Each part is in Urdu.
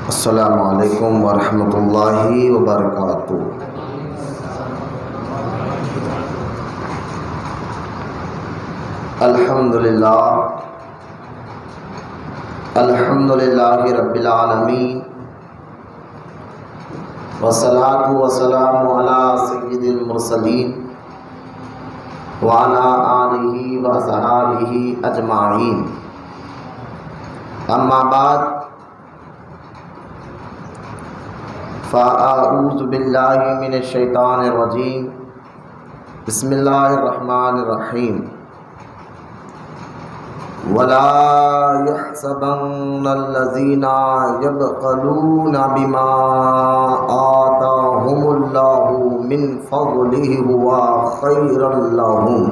السلام علیکم ورحمۃ اللہ وبرکاتہ۔ الحمد للہ رب العالمین، والصلاة والسلام علی سید المرسلین وعلی آلہ وصحبہ اجمعین، اما بعد فاعوذ باللہ من الشیطان الرجیم، بسم اللہ الرحمن الرحیم۔ وَلَا يَحْسَبَنَّ الَّذِينَ يَبْخَلُونَ بِمَا آتَاهُمُ اللَّهُ مِنْ فَضْلِهِ هُوَ خَيْرًا لَهُمْ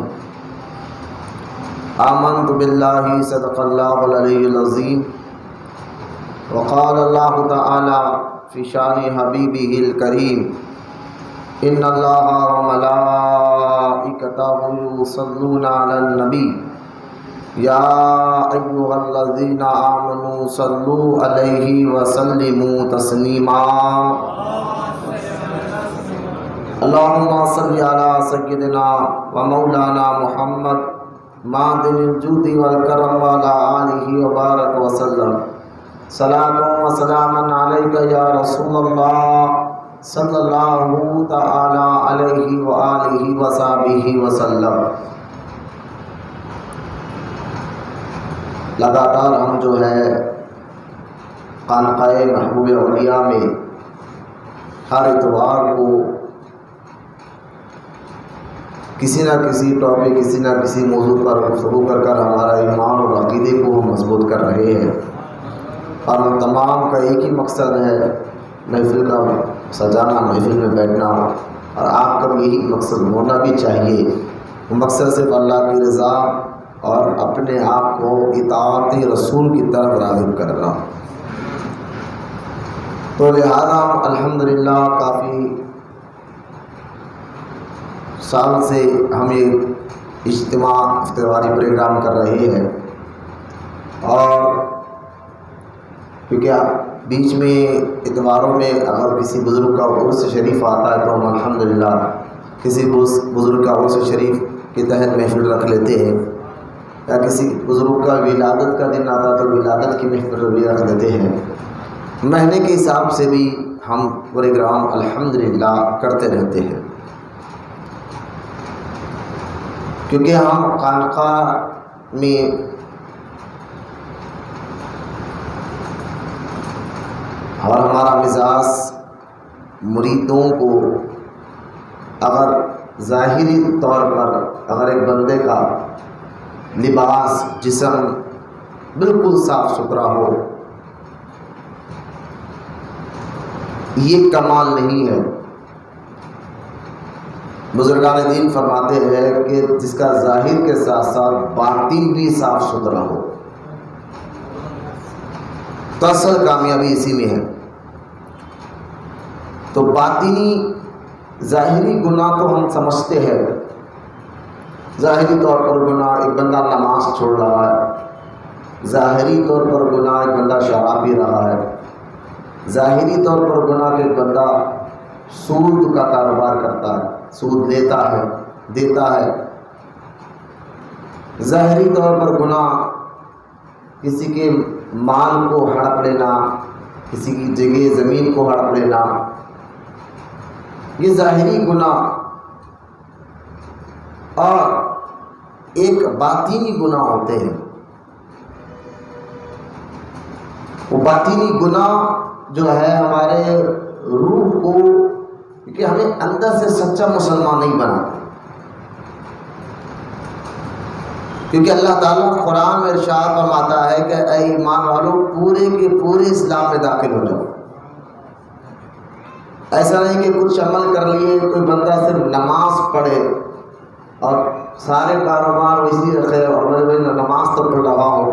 آمنت بِاللَّهِ صدق اللَّهُ العلي العظيم۔ وقال الله تعالى في شان حبيبه الكريم، إن الله وملائكته يصلون على النبي يا أيها الذين آمنوا صلوا عليه وسلموا تسليما۔ اللهم صل على سيدنا ومولانا محمد معدن الجود والكرم وعلى آله وبارك وسلم، صلاة وسلام عليك يا رسول الله صلی اللہ تعالی علیہ وآلہ وصحبہ وسلم۔ لگاتار ہم جو ہے خانقاہ محبوب اولیاء میں ہر اتوار کو کسی نہ کسی ٹاپک، کسی نہ کسی موضوع پر گفتگو کر ہمارا ایمان اور عقیدے کو مضبوط کر رہے ہیں، اور ہم تمام کا ایک ہی مقصد ہے محفل کا سجانا، محفل میں بیٹھنا، اور آپ کا بھی یہی مقصد ہونا بھی چاہیے۔ وہ مقصد صرف اللہ کی رضا اور اپنے آپ کو اطاعت رسول کی طرف راغب کرنا۔ تو لہذا الحمدللہ کافی سال سے ہم یہ اجتماع اتواری پروگرام کر رہے ہیں، اور کیونکہ بیچ میں اتواروں میں اگر کسی بزرگ کا عرس شریف آتا ہے تو ہم الحمدللہ کسی بزرگ کا عرس شریف کے تحت محفل رکھ لیتے ہیں، یا کسی بزرگ کا ولادت کا دن آتا تو ولادت کی محفل بھی رکھ دیتے ہیں۔ مہینے کے حساب سے بھی ہم پروگرام الحمدللہ کرتے رہتے ہیں، کیونکہ ہم خانقاہ میں اور ہمارا مزاج مریدوں کو اگر ظاہری طور پر اگر ایک بندے کا لباس، جسم بالکل صاف ستھرا ہو، یہ کمال نہیں ہے۔ بزرگان دین فرماتے ہیں کہ جس کا ظاہر کے ساتھ ساتھ باطن بھی صاف ستھرا ہو، تو اصل کامیابی اسی میں ہے۔ تو باطنی ظاہری گناہ تو ہم سمجھتے ہیں، ظاہری طور پر گناہ ایک بندہ نماز چھوڑ رہا ہے، ظاہری طور پر گناہ ایک بندہ شراب پی رہا ہے، ظاہری طور پر گناہ کہ ایک بندہ سود کا کاروبار کرتا ہے، سود لیتا ہے، دیتا ہے، ظاہری طور پر گناہ کسی کے مال کو ہڑپ لینا، کسی کی جگہ زمین کو ہڑپ لینا، یہ ظاہری گناہ۔ اور ایک باطنی گناہ ہوتے ہیں، وہ باطنی گناہ جو ہے ہمارے روح کو، کہ ہمیں اندر سے سچا مسلمان نہیں بناتے، کیونکہ اللہ تعالیٰ قرآن میں ارشاد فرماتا ہے کہ اے ایمان والو پورے کے پورے اسلام میں داخل ہو جاؤ۔ ایسا نہیں کہ کچھ عمل کر لیے، کوئی بندہ صرف نماز پڑھے اور سارے کاروبار اسی رکھے اور نماز تو پڑھ رہا ہو،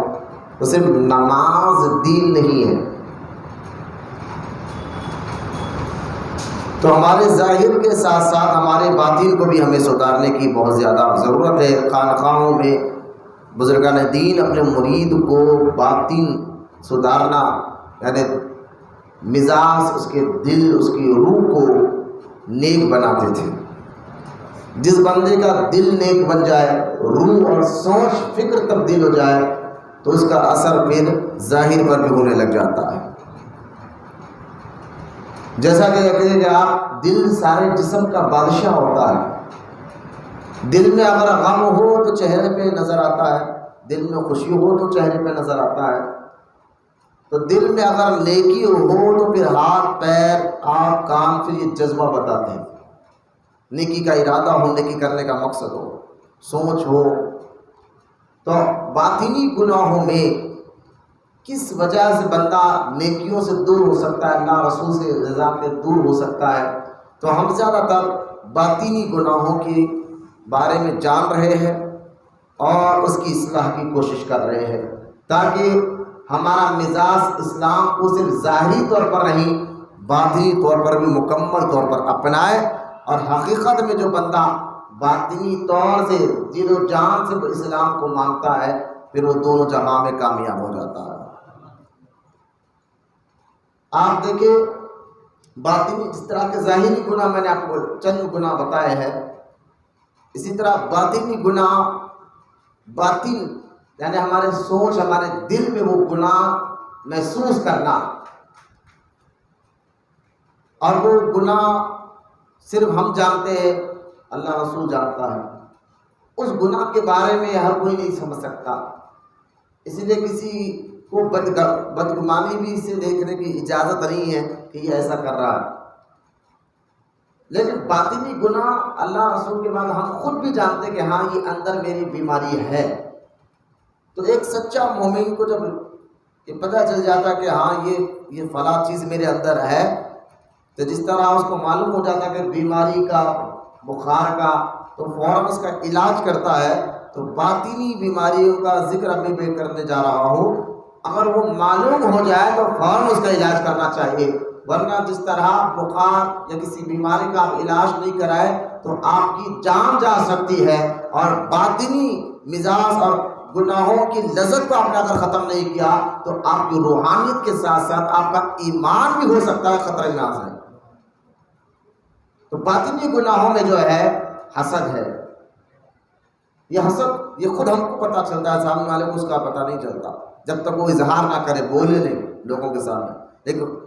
تو صرف نماز دین نہیں ہے۔ تو ہمارے ظاہر کے ساتھ ساتھ ہمارے باطن کو بھی ہمیں سدھارنے کی بہت زیادہ ضرورت ہے۔ خانقاہوں میں بزرگان دین اپنے مرید کو باطن سدھارنا، یعنی مزاج، اس کے دل، اس کی روح کو نیک بناتے تھے۔ جس بندے کا دل نیک بن جائے، روح اور سوچ فکر تبدیل ہو جائے، تو اس کا اثر پھر ظاہر پر بھی ہونے لگ جاتا ہے۔ جیسا کہ کہتے کہ آپ دل سارے جسم کا بادشاہ ہوتا ہے۔ دل میں اگر غم ہو تو چہرے پہ نظر آتا ہے، دل میں خوشی ہو تو چہرے پہ نظر آتا ہے۔ تو دل میں اگر نیکی ہو تو پھر ہاتھ، پیر، آنکھ، کان پھر یہ جذبہ بتاتے ہیں۔ نیکی کا ارادہ ہو، نیکی کرنے کا مقصد ہو، سوچ ہو۔ تو باطنی گناہوں میں کس وجہ سے بندہ نیکیوں سے دور ہو سکتا ہے، اللہ رسول سے رضا سے دور ہو سکتا ہے؟ تو ہم زیادہ تر باطنی گناہوں کے بارے میں جان رہے ہیں اور اس کی اصلاح کی کوشش کر رہے ہیں، تاکہ ہمارا مزاج اسلام کو صرف ظاہری طور پر نہیں، باطنی طور پر بھی مکمل طور پر اپنائے، اور حقیقت میں جو بندہ باطنی طور سے دل و جان سے اسلام کو مانتا ہے، پھر وہ دونوں جہاں میں کامیاب ہو جاتا ہے۔ آپ دیکھیں باطنی، جس طرح کے ظاہری گناہ میں نے آپ کو چند گناہ بتائے ہیں، اسی طرح باطنی گناہ، باطن یعنی ہمارے سوچ، ہمارے دل میں وہ گناہ محسوس کرنا، اور وہ گناہ صرف ہم جانتے ہیں، اللہ رسول جانتا ہے۔ اس گناہ کے بارے میں ہر کوئی نہیں سمجھ سکتا، اس لیے کسی کو بدگمانی بھی اسے دیکھنے کی اجازت نہیں ہے کہ یہ ایسا کر رہا ہے۔ لیکن باطنی گناہ اللہ رسول کے بعد ہم خود بھی جانتے ہیں کہ ہاں یہ اندر میری بیماری ہے۔ تو ایک سچا مومن کو جب یہ پتہ چل جاتا کہ ہاں یہ فلاں چیز میرے اندر ہے، تو جس طرح اس کو معلوم ہو جاتا کہ بیماری کا، بخار کا، تو فوراً اس کا علاج کرتا ہے۔ تو باطنی بیماریوں کا ذکر ابھی میں کرنے جا رہا ہوں، اگر وہ معلوم ہو جائے تو فوراً اس کا علاج کرنا چاہیے، ورنہ جس طرح بخار یا کسی بیماری کا آپ علاج نہیں کرائے تو آپ کی جان جا سکتی ہے، اور باطنی مزاج اور گناہوں کی لذت کو آپ نے اگر ختم نہیں کیا تو آپ کی روحانیت کے ساتھ ساتھ آپ کا ایمان بھی ہو سکتا ہے خطرے میں آ جائے۔ تو باطنی گناہوں میں جو ہے حسد ہے۔ یہ حسد یہ خود ہم کو پتہ چلتا ہے، سامنے والے کو اس کا پتہ نہیں چلتا جب تک وہ اظہار نہ کرے، بولے نہیں لوگوں کے سامنے۔ لیکن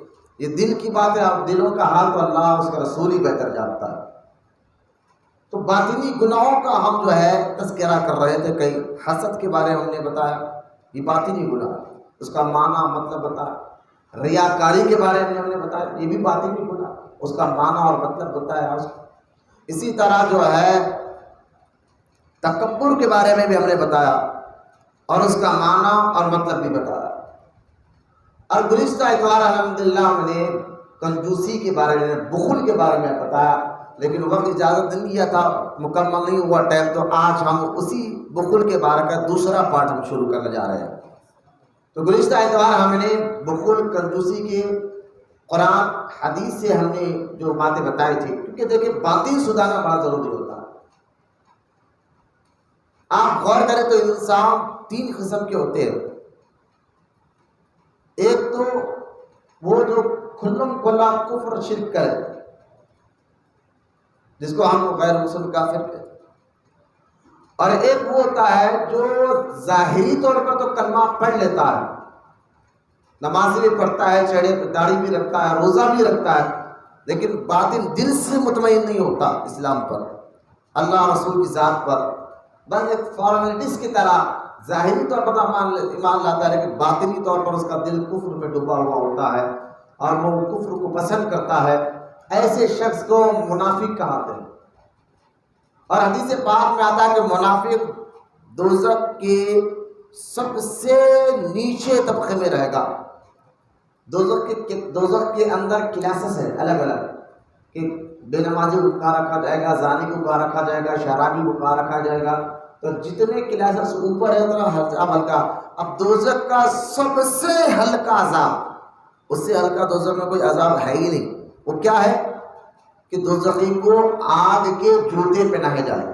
یہ دل کی بات ہے، اب دلوں کا حال تو اللہ اس کا رسول ہی بہتر جانتا ہے۔ تو باطنی گناہوں کا ہم جو ہے تذکرہ کر رہے تھے، کئی حسد کے بارے میں ہم نے بتایا، یہ باطنی گناہ، اس کا معنی مطلب بتایا۔ ریاکاری کے بارے میں ہم نے بتایا، یہ بھی باطنی گناہ، اس کا معنی اور مطلب بتایا۔ اسی طرح جو ہے تکبر کے بارے میں بھی ہم نے بتایا، اور اس کا معنی اور مطلب بھی بتایا۔ اور گزشتہ اتوار الحمدللہ ہم نے کنجوسی کے بارے میں، بخل کے بارے میں بتایا، لیکن وقت اجازت نہیں دیا تھا، مکمل نہیں ہوا ٹائم، تو آج ہم اسی بخل کے بارے کا دوسرا پارٹ ہم شروع کرنے جا رہے ہیں۔ تو گزشتہ اتوار ہم نے بخل، کنجوسی کے قرآن حدیث سے ہم نے جو باتیں بتائی تھی، کیونکہ دیکھیں باطن سدھارنا بڑا ضروری ہوتا ہے۔ آپ غور کریں تو انسان تین قسم کے ہوتے ہیں۔ ایک تو وہ جو کھلم کھلا کفر شرک کرے، جس کو ہم غیر مسلم کافر کہتے ہیں، اور ایک وہ ہوتا ہے جو ظاہری طور پر تو کلمہ پڑھ لیتا ہے، نماز بھی پڑھتا ہے، چہرے پہ داڑھی بھی رکھتا ہے، روزہ بھی رکھتا ہے، لیکن باطن دل سے مطمئن نہیں ہوتا اسلام پر، اللہ رسول کی ذات پر، بس ایک فارمیلٹیز کی طرح ظاہری طور پر ایمان لاتا ہے، لیکن باطنی طور پر اس کا دل کفر میں ڈوبا ہوا ہوتا ہے اور وہ کفر کو پسند کرتا ہے۔ ایسے شخص کو منافق کہتے ہیں، اور حدیث پاک میں آتا ہے کہ منافق دوزخ کے سب سے نیچے طبقے میں رہے گا۔ دوزخ کے اندر کلاسز ہیں الگ الگ، کہ بے نمازی کو کہاں رکھا جائے گا، زانی کو کہاں رکھا جائے گا، شرابی کو کہاں رکھا جائے گا، تو جتنے کلاسز اوپر ہے اتنا عذاب ہلکا۔ اب دوزخ کا سب سے ہلکا عذاب، اس سے ہلکا دوزخ میں کوئی عذاب ہے ہی نہیں، وہ کیا ہے کہ دوزخی کو آگ کے جوتے پہنائے جائے،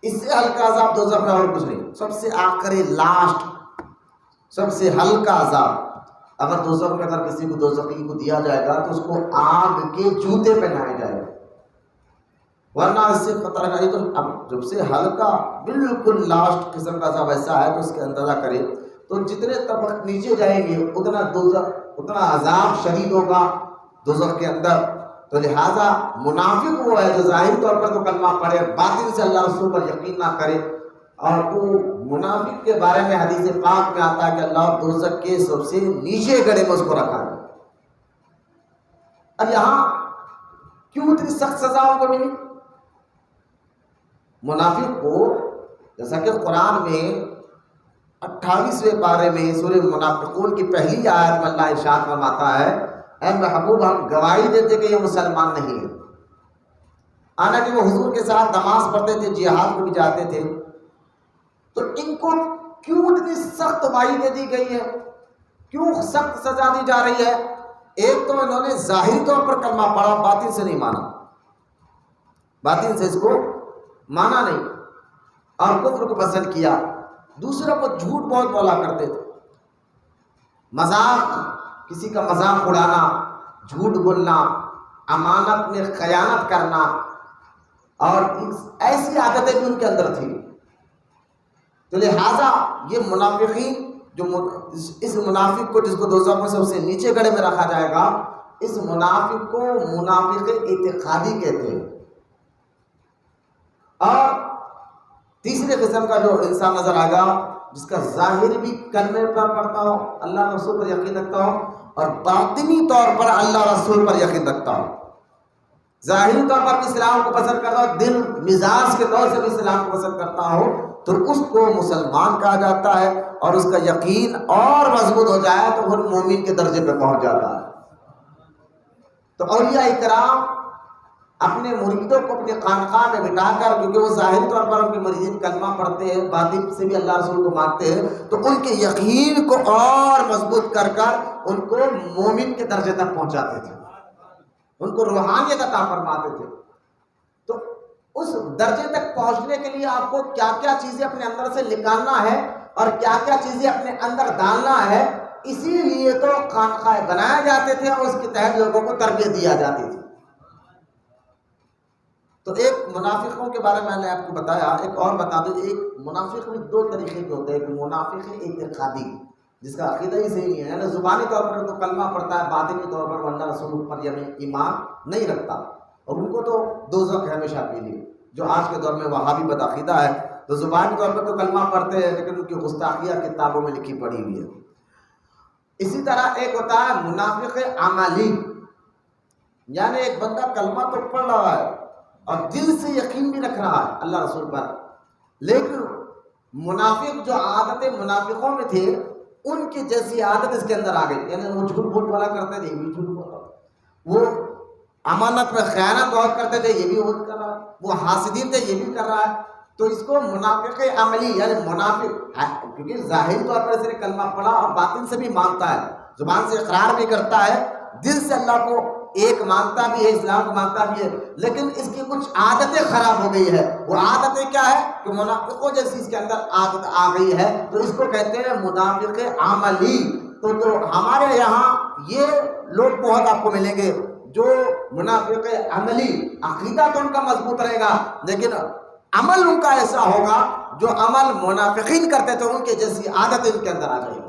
اس سے ہلکا عذاب دوزخ میں اور کچھ نہیں، سب سے آخری لاسٹ، سب سے ہلکا عذاب۔ اگر دوزخ میں اگر کسی کو دوزخی کو دیا جائے گا تو اس کو آگ کے جوتے پہنائے جائے گا، ورنہ اس سے خطرہ نہیں۔ تو اب جب سے ہلکا بالکل لاسٹ قسم کا عذاب ایسا ہے تو اس کے اندازہ کرے تو جتنے طبق نیچے جائیں گے اتنا دوزخ اتنا عذاب شدید ہوگا دوزخ کے اندر۔ تو لہٰذا منافق وہ ہے جو ظاہری طور پر تو کلمہ پڑھے، باطن سے اللہ رسول پر یقین نہ کرے۔ اور وہ منافق کے بارے میں حدیث پاک میں آتا ہے کہ اللہ دوزخ کے سب سے نیچے گڑھے میں اس کو رکھا ہے۔ اب یہاں کیوں اتنی سخت سزا ان کو ملی؟ منافق کو جیسا کہ قرآن میں 28ویں پارے میں سورہ منافقون کی پہلی آیت میں اللہ ارشاد فرماتا ہے، اے محبوب ہم گواہی دیتے کہ یہ مسلمان نہیں ہے، حالانکہ وہ حضور کے ساتھ نماز پڑھتے تھے، جہاد کو بھی جاتے تھے، تو ان کو کیوں اتنی سخت وعید دے دی گئی ہے، کیوں سخت سزا دی جا رہی ہے؟ ایک تو انہوں نے ظاہری طور پر کلمہ پڑھا، باطن سے نہیں مانا، باطن سے اس کو مانا نہیں اور کفر کو پسند کیا۔ دوسروں کو جھوٹ بہت بولا کرتے تھے، مذاق، کسی کا مذاق اڑانا، جھوٹ بولنا، امانت میں خیانت کرنا، اور ایسی عادتیں بھی ان کے اندر تھی۔ تو لہٰذا یہ منافقین جو اس منافق کو جس کو دوزخ میں سب سے نیچے گڑھے میں رکھا جائے گا، اس منافق کو منافق اعتقادی کہتے ہیں۔ اور تیسرے قسم کا جو انسان نظر آئے گا جس کا ظاہر بھی کلمے پر پڑھتا ہو، اللہ رسول پر یقین رکھتا ہو، اور باطنی طور پر اللہ رسول پر یقین رکھتا ہو، ظاہری طور پر بھی اسلام کو پسند کرتا ہو، دل مزاج کے طور سے بھی اسلام کو پسند کرتا ہو، تو اس کو مسلمان کہا جاتا ہے، اور اس کا یقین اور مضبوط ہو جائے تو وہ مومن کے درجے پہ پہنچ جاتا ہے۔ تو اولیاء اکرام اپنے مریدوں کو اپنے خانقاہ میں بٹھا کر، کیونکہ وہ ظاہری طور پر ان کے مریدین کلمہ پڑھتے ہیں، باطن سے بھی اللہ رسول کو مانتے ہیں، تو ان کے یقین کو اور مضبوط کر کر ان کو مومن کے درجے تک پہنچاتے تھے، ان کو روحانیت عطا فرماتے تھے۔ تو اس درجے تک پہنچنے کے لیے آپ کو کیا کیا چیزیں اپنے اندر سے نکالنا ہے اور کیا کیا چیزیں اپنے اندر ڈالنا ہے، اسی لیے تو خانقاہ بنائے جاتے تھے اور اس کے تحت لوگوں کو تربیت دیا جاتی تھی۔ تو ایک منافقوں کے بارے میں نے آپ کو بتایا، ایک اور بتا دوں، ایک منافق میں دو طریقے کے ہوتے ہیں، ایک منافق اعتقادی جس کا عقیدہ ہی صحیح نہیں ہے، یعنی زبانی طور پر تو کلمہ پڑھتا ہے، باطنی طور پر اللہ رسول پر یعنی ایمان نہیں رکھتا، اور ان کو تو دوزخ ہے ہمیشہ کے لیے۔ جو آج کے دور میں وہابی بدعقیدہ ہے تو زبانی طور پر تو کلمہ پڑھتے ہیں لیکن ان کی گستاخیاں کتابوں میں لکھی پڑی ہوئی ہے۔ اسی طرح ایک ہوتا ہے منافق عملی، یعنی ایک بندہ کلمہ تو پڑھ رہا ہے اور دل سے یقین بھی رکھ رہا ہے اللہ رسول پر، لیکن منافق جو عادتیں منافقوں میں تھے ان کی جیسی عادت اس کے اندر آ گئی، یعنی وہ جھوٹ بول بولا کرتے تھے، یہ بھی جھوٹ بولا، وہ امانت میں خیانت بہت کرتے تھے، یہ بھی بہت کر رہا ہے، وہ حاسدین تھے، یہ بھی کر رہا ہے۔ تو اس کو منافق عملی یعنی منافق، کیونکہ ظاہری طور پر اس نے کلمہ پڑھا اور باطن سے بھی مانتا ہے، زبان سے اقرار بھی کرتا ہے، دل سے اللہ کو ایک مانتا بھی ہے، اسلام کو مانتا بھی ہے، لیکن اس کی کچھ عادتیں خراب ہو گئی ہے۔ وہ عادتیں کیا ہے کہ منافقوں جیسی اس کے اندر عادت آ گئی ہے، تو اس کو کہتے ہیں منافق عملی۔ تو ہمارے یہاں یہ لوگ بہت آپ کو ملیں گے جو منافق عملی، عقیدہ تو ان کا مضبوط رہے گا لیکن عمل ان کا ایسا ہوگا جو عمل منافقین کرتے تھے ان کے جیسی عادت ان کے اندر آ جائے گی۔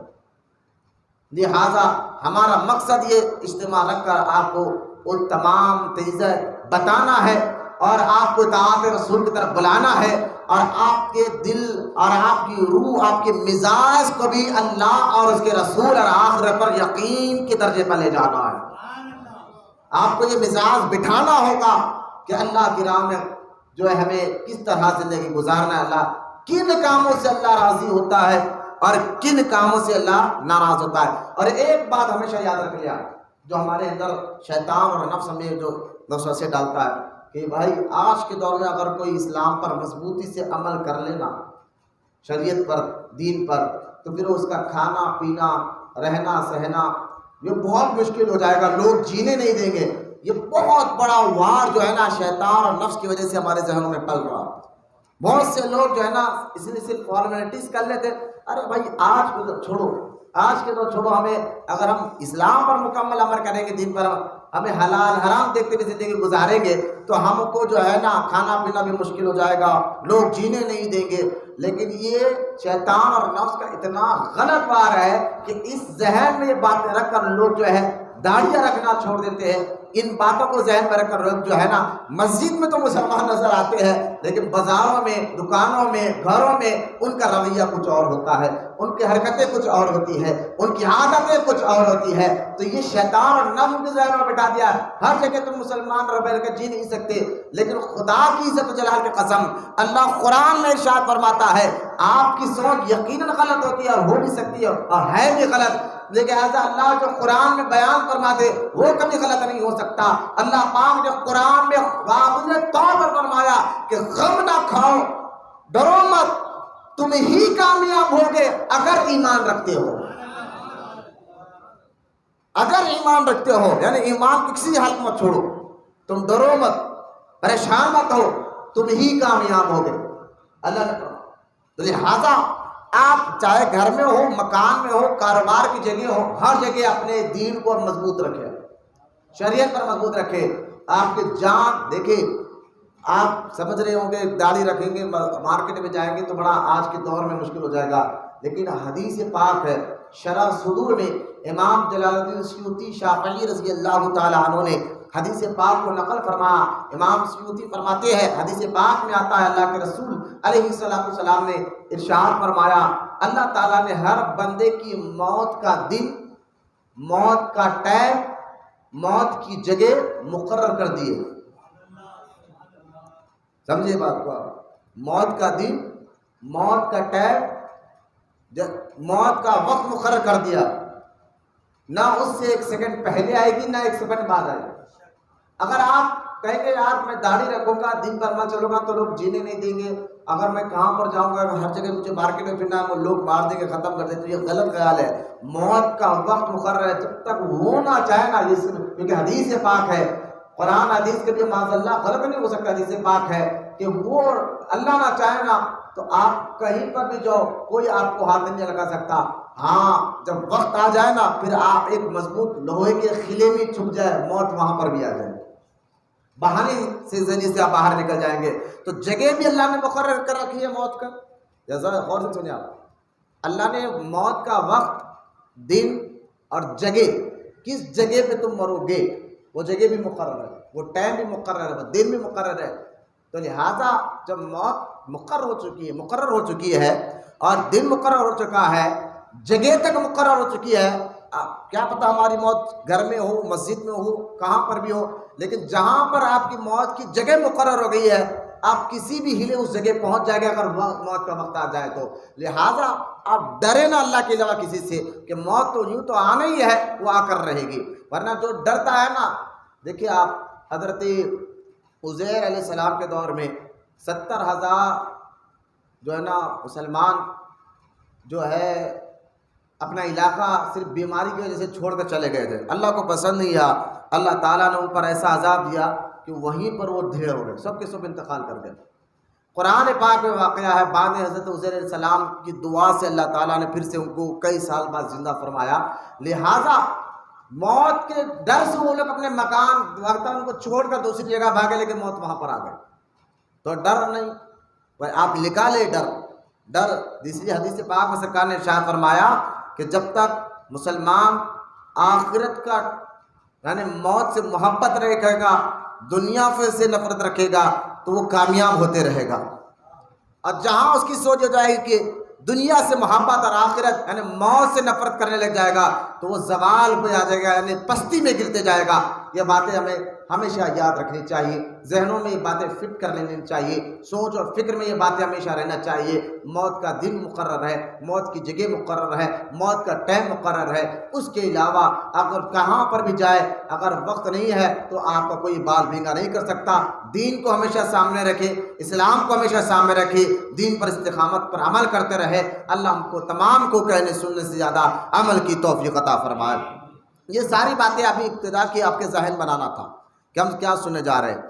لہذا ہمارا مقصد یہ اجتماع رکھ کر آپ کو ان تمام چیزیں بتانا ہے اور آپ کو اطاعت رسول کی طرف بلانا ہے، اور آپ کے دل اور آپ کی روح، آپ کے مزاج کو بھی اللہ اور اس کے رسول اور آخرت پر یقین کے درجے پر لے جانا ہے۔ آپ کو یہ مزاج بٹھانا ہوگا کہ اللہ کی راہ میں جو ہے ہمیں کس طرح زندگی گزارنا ہے، اللہ کن کاموں سے اللہ راضی ہوتا ہے اور کن کاموں سے اللہ ناراض ہوتا ہے۔ اور ایک بات ہمیشہ یاد رکھ لیا، جو ہمارے اندر شیطان اور نفس میں جو وسوسے ڈالتا ہے کہ بھائی آج کے دور میں اگر کوئی اسلام پر مضبوطی سے عمل کر لینا، شریعت پر، دین پر، تو پھر اس کا کھانا پینا، رہنا سہنا یہ بہت مشکل ہو جائے گا، لوگ جینے نہیں دیں گے۔ یہ بہت بڑا وار جو ہے نا شیطان اور نفس کی وجہ سے ہمارے ذہنوں میں پل رہا ہے۔ بہت سے لوگ جو ہے نا اس نے صرف فارمیلٹیز کر لیتے، ارے بھائی آج کو چھوڑو، آج کے دور چھوڑو، ہمیں اگر ہم اسلام پر مکمل عمل کریں گے، دین پر ہمیں حلال حرام دیکھتے ہوئے زندگی گزاریں گے تو ہم کو جو ہے نا کھانا پینا بھی مشکل ہو جائے گا، لوگ جینے نہیں دیں گے۔ لیکن یہ شیطان اور نفس کا اتنا غلط وار ہے کہ اس ذہن میں یہ باتیں رکھ کر لوگ جو ہے داڑیاں رکھنا چھوڑ دیتے ہیں۔ ان باتوں کو ذہن میں رکھ کر لوگ جو ہے نا مسجد میں تو مسلمان نظر آتے ہیں، لیکن بازاروں میں، دکانوں میں، گھروں میں ان کا رویہ کچھ اور ہوتا ہے، ان کی حرکتیں کچھ اور ہوتی ہے، ان کی عادتیں کچھ اور ہوتی ہے۔ تو یہ شیطان اور نفس کے ذہن میں بٹھا دیا ہے، ہر جگہ تم مسلمان رہ کر جی نہیں سکتے۔ لیکن خدا کی عزت و جلال کی قسم، اللہ قرآن میں ارشاد فرماتا ہے آپ کی سوچ یقیناً غلط ہوتی ہے اور ہو بھی سکتی ہے اور ہے بھی غلط، لیکن ایسا اللہ جو قرآن میں بیان فرما دے وہ کبھی غلط نہیں ہو سکتا۔ اللہ پاک جو قرآن میں واضح طور پر فرمایا کہ غم نہ کھاؤ، ڈرو مت، تم ہی کامیاب ہوگے اگر ایمان رکھتے ہو۔ اگر ایمان رکھتے ہو یعنی ایمان کو کسی حالت مت چھوڑو، تم ڈرو مت، پریشان مت ہو، تم ہی کامیاب ہوگے اللہ نے فرمایا۔ تو لہٰذا آپ چاہے گھر میں ہو، مکان میں ہو، کاروبار کی جگہ ہو، ہر جگہ اپنے دین کو مضبوط رکھے، شریعت پر مضبوط رکھے۔ آپ کی جان دیکھیں، آپ سمجھ رہے ہوں گے داڑھی رکھیں گے مارکیٹ میں جائیں گے تو بڑا آج کے دور میں مشکل ہو جائے گا، لیکن حدیث پاک ہے شرح صدور میں امام جلال الدین سیوطی شافعی رضی اللہ تعالیٰ عنہ نے حدیث پاک کو نقل فرمایا۔ امام سیوطی فرماتے ہیں حدیث پاک میں آتا ہے اللہ کے رسول علیہ السلام نے ارشاد فرمایا اللہ تعالیٰ نے ہر بندے کی موت کا دن، موت کا ٹائم، موت کی جگہ مقرر کر دیے۔ سمجھے بات کو آپ؟ موت کا دن، موت کا ٹائم، موت کا وقت مقرر کر دیا، نہ اس سے ایک سیکنڈ پہلے آئے گی نہ ایک سیکنڈ بعد آئے گی۔ اگر آپ کہیں گے یار میں داڑھی رکھوں گا، دن بھر میں چلوں گا تو لوگ جینے نہیں دیں گے، اگر میں کہاں پر جاؤں گا ہر جگہ مجھے مارکیٹ میں پھرنا ہے وہ لوگ مار دیں گے، ختم کر دیں گے، تو یہ غلط خیال ہے۔ موت کا وقت مقرر ہے، جب تک ہونا چاہے نا، کیونکہ حدیث پاک ہے، قرآن حدیث کے لیے معاذ اللہ غلط نہیں ہو سکتا، حدیث پاک ہے کہ وہ اللہ نہ چاہے نا تو آپ کہیں پر بھی جاؤ کوئی آپ کو ہاتھ نہیں لگا سکتا۔ ہاں جب وقت آ جائے نا پھر آپ ایک مضبوط لوہے کے خلے میں چھپ جائے، موت وہاں پر بھی آ جائے، بہانے سے ذریعے سے آپ باہر نکل جائیں گے۔ تو جگہ بھی اللہ نے مقرر کر رکھی ہے موت کا، جیسا غور سے سنیں آپ، اللہ نے موت کا وقت، دن اور جگہ، کس جگہ پہ تم مرو گے وہ جگہ بھی مقرر ہے، وہ ٹائم بھی مقرر ہے، دن بھی مقرر ہے۔ تو لہٰذا جب موت مقرر ہو چکی ہے اور دن مقرر ہو چکا ہے، جگہ تک مقرر ہو چکی ہے، کیا پتہ ہماری موت گھر میں ہو، مسجد میں ہو، کہاں پر بھی ہو، لیکن جہاں پر آپ کی موت کی جگہ مقرر ہو گئی ہے آپ کسی بھی ہلے اس جگہ پہنچ جائے گا اگر موت کا وقت آ جائے تو۔ لہٰذا آپ ڈرے نا اللہ کے علاوہ کسی سے کہ موت تو یوں تو آنا ہی ہے، وہ آ کر رہے گی، ورنہ جو ڈرتا ہے نا، دیکھیے آپ حضرت عزیر علیہ السلام کے دور میں 70,000 جو ہے نا مسلمان جو ہے اپنا علاقہ صرف بیماری کی وجہ سے چھوڑ کر چلے گئے تھے، اللہ کو پسند نہیں آیا، اللہ تعالیٰ نے ان پر ایسا عذاب دیا کہ وہیں پر وہ ڈھیر ہو گئے، سب کے سب انتقال کر گئے۔ قرآن پاک میں واقعہ ہے، بعد میں حضرت عزیر علیہ السلام کی دعا سے اللہ تعالیٰ نے پھر سے ان کو کئی سال بعد زندہ فرمایا۔ لہٰذا موت کے ڈر سے وہ لوگ اپنے مکان وطن کو چھوڑ کر دوسری جگہ بھاگے، لیکن موت وہاں پر آ گئی، تو ڈر نہیں، آپ نکالے ڈر۔ دوسری حدیث پاک میں سرکار نے ارشاد فرمایا کہ جب تک مسلمان آخرت کا یعنی موت سے محبت رکھے گا، دنیا سے نفرت رکھے گا تو وہ کامیاب ہوتے رہے گا، اور جہاں اس کی سوچ ہو جائے گی کہ دنیا سے محبت اور آخرت یعنی موت سے نفرت کرنے لگ جائے گا تو وہ زوال پہ آ جائے گا، یعنی پستی میں گرتے جائے گا۔ یہ باتیں ہمیں ہمیشہ یاد رکھنی چاہیے، ذہنوں میں یہ باتیں فٹ کر لینی چاہیے، سوچ اور فکر میں یہ باتیں ہمیشہ رہنا چاہیے۔ موت کا دن مقرر ہے، موت کی جگہ مقرر ہے، موت کا ٹائم مقرر ہے، اس کے علاوہ اگر کہاں پر بھی جائے اگر وقت نہیں ہے تو آپ کا کوئی بال بھینگا نہیں کر سکتا۔ دین کو ہمیشہ سامنے رکھے، اسلام کو ہمیشہ سامنے رکھے، دین پر استقامت پر عمل کرتے رہے۔ اللہ ہم کو تمام کو کہنے سننے سے زیادہ عمل کی توفیق عطا فرمائے۔ یہ ساری باتیں ابھی ابتدا کی آپ کے ذہن بنانا تھا کہ ہم کیا سننے جا رہے ہیں،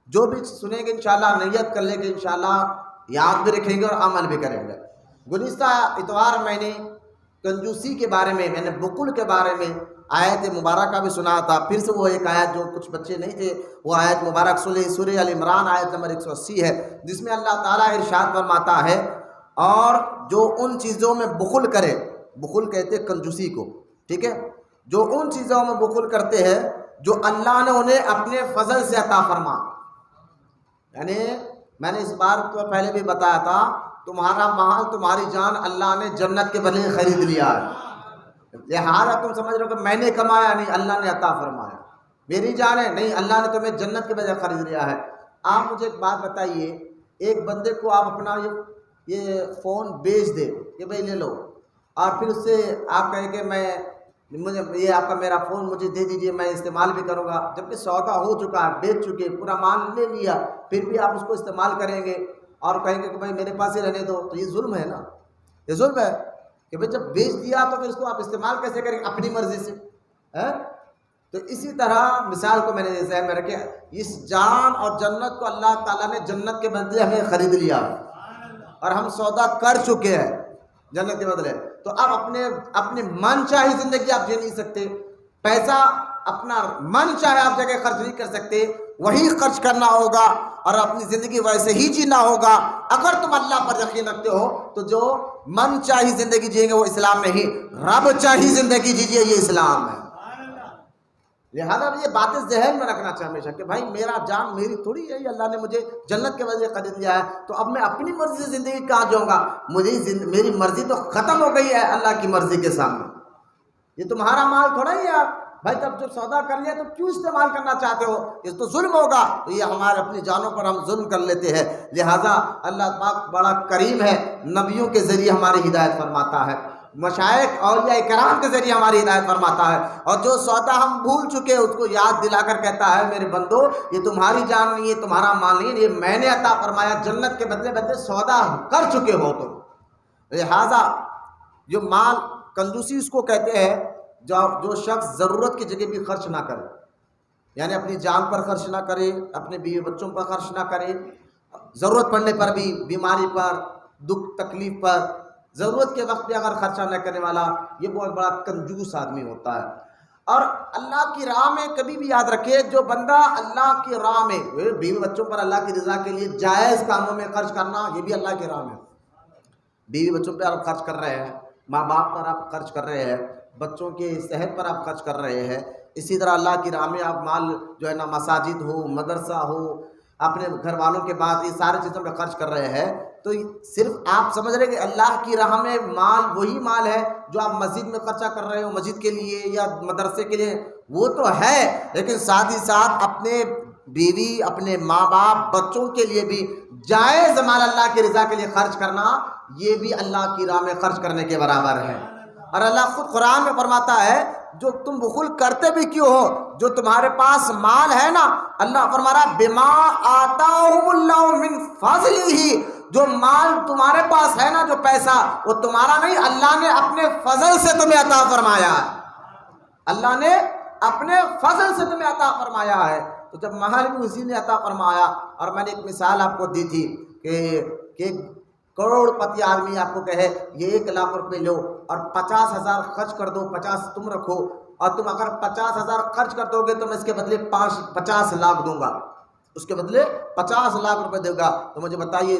جو بھی سنیں گے انشاءاللہ نیت کر لیں گے، انشاءاللہ یاد بھی رکھیں گے اور عمل بھی کریں گے۔ گزشتہ اتوار میں نے کنجوسی کے بارے میں نے بخل کے بارے میں آیت مبارکہ بھی سنا تھا. پھر سے وہ ایک آیت جو کچھ بچے نہیں تھے وہ آیت مبارک سورہ ال عمران آیت نمبر 180 ہے, جس میں اللہ تعالیٰ ارشاد فرماتا ہے اور جو ان چیزوں میں بخل کرے, بخل کہتے کنجوسی کو, ٹھیک ہے, جو ان چیزوں میں بخل کرتے ہیں جو اللہ نے انہیں اپنے فضل سے عطا فرما. یعنی میں نے اس بار تو پہلے بھی بتایا تھا, تمہارا مال تمہاری جان اللہ نے جنت کے بدلے خرید لیا ہے. لہٰذا تم سمجھ رہے ہو کہ میں نے کمایا, نہیں, اللہ نے عطا فرمایا. میری جان ہے, نہیں, اللہ نے تمہیں جنت کے بدلے خرید لیا ہے. آپ مجھے ایک بات بتائیے, ایک بندے کو آپ اپنا یہ فون بیچ دے کہ بھائی لے لو, اور پھر اس سے آپ کہیں کہ مجھے یہ آپ کا میرا فون مجھے دے دیجئے, میں استعمال بھی کروں گا, جبکہ سودا ہو چکا ہے, بیچ چکے, پورا مال لے لیا, پھر بھی آپ اس کو استعمال کریں گے اور کہیں گے کہ بھائی میرے پاس ہی رہنے دو, تو یہ ظلم ہے نا, یہ ظلم ہے کہ بھائی جب بیچ دیا تو پھر اس کو آپ استعمال کیسے کریں گے اپنی مرضی سے. تو اسی طرح مثال کو میں نے ذہن میں رکھے, اس جان اور جنت کو اللہ تعالیٰ نے جنت کے بدلے ہمیں خرید لیا اور ہم سودا کر چکے ہیں جنت کے بدلے. تو اب اپنے من چاہی زندگی آپ جی نہیں سکتے, پیسہ اپنا من چاہے آپ جگہ خرچ نہیں کر سکتے, وہی خرچ کرنا ہوگا اور اپنی زندگی ویسے ہی جینا ہوگا. اگر تم اللہ پر یقین رکھتے ہو تو جو من چاہی زندگی جیئیں گے وہ اسلام نہیں, رب چاہی زندگی جیجیے, یہ اسلام ہے. لہذا یہ باتیں ذہن میں رکھنا چاہیے ہمیشہ کہ بھائی میرا جان میری تھوڑی ہے, یہ اللہ نے مجھے جنت کے وجہ خرید لیا ہے, تو اب میں اپنی مرضی سے زندگی کہاں جاؤں گا. میری مرضی تو ختم ہو گئی ہے اللہ کی مرضی کے سامنے. یہ تمہارا مال تھوڑا ہی ہے بھائی, تب جو سودا کر لیا تو کیوں استعمال کرنا چاہتے ہو, یہ تو ظلم ہوگا. تو یہ ہمارے اپنی جانوں پر ہم ظلم کر لیتے ہیں. لہذا اللہ پاک بڑا کریم ہے, نبیوں کے ذریعے ہماری ہدایت فرماتا ہے, مشائخ اولیاء کرام کے ذریعے ہماری ہدایت فرماتا ہے, اور جو سودا ہم بھول چکے اس کو یاد دلا کر کہتا ہے میرے بندو یہ تمہاری جان نہیں ہے, تمہارا مال نہیں ہے, یہ میں نے عطا فرمایا, جنت کے بدلے سودا کر چکے ہو تم. لہذا جو مال کنجوسی اس کو کہتے ہیں جو شخص ضرورت کی جگہ بھی خرچ نہ کرے, یعنی اپنی جان پر خرچ نہ کرے, اپنے بیوی بچوں پر خرچ نہ کرے, ضرورت پڑنے پر بھی, بیماری پر, دکھ تکلیف پر, ضرورت کے وقت بھی اگر خرچہ نہ کرنے والا, یہ بہت بڑا کنجوس آدمی ہوتا ہے. اور اللہ کی راہ میں کبھی بھی یاد رکھے, جو بندہ اللہ کی راہ میں بیوی بچوں پر اللہ کی رضا کے لیے جائز کاموں میں خرچ کرنا, یہ بھی اللہ کی راہ میں. بیوی بچوں پہ آپ خرچ کر رہے ہیں, ماں باپ پر آپ خرچ کر رہے ہیں, بچوں کے صحت پر آپ خرچ کر رہے ہیں. اسی طرح اللہ کی راہ میں آپ مال جو ہے نا, مساجد ہو, مدرسہ ہو, اپنے گھر والوں کے بعد یہ ساری چیزوں پہ خرچ کر رہے ہیں, تو صرف آپ سمجھ رہے کہ اللہ کی راہ میں مال وہی مال ہے جو آپ مسجد میں خرچہ کر رہے ہو, مسجد کے لیے یا مدرسے کے لیے, وہ تو ہے, لیکن ساتھ ہی ساتھ اپنے بیوی, اپنے ماں باپ, بچوں کے لیے بھی جائز مال اللہ کی رضا کے لیے خرچ کرنا, یہ بھی اللہ کی راہ میں خرچ کرنے کے برابر ہے. اور اللہ خود قرآن میں فرماتا ہے جو تم بخل کرتے بھی کیوں ہو, جو تمہارے پاس مال ہے نا, اللہ فرما رہا بما آتاہم اللہ من فضلہ, جو مال تمہارے پاس ہے نا, جو پیسہ, وہ تمہارا نہیں, اللہ نے اپنے فضل سے تمہیں عطا فرمایا ہے. اللہ نے اپنے فضل سے تمہیں عطا فرمایا ہے. تو جب مال بھی اسی نے عطا فرمایا, اور میں نے ایک مثال آپ کو دی تھی کہ کروڑ پتی آدمی آپ کو کہے یہ 1 لاکھ روپے لو اور 50,000 خرچ کر دو, 50 تم رکھو, اور تم اگر 50,000 خرچ کر دو گے تو میں اس کے بدلے 50 لاکھ دوں گا, اس کے بدلے 50 لاکھ روپے دے گا. تو مجھے بتائیے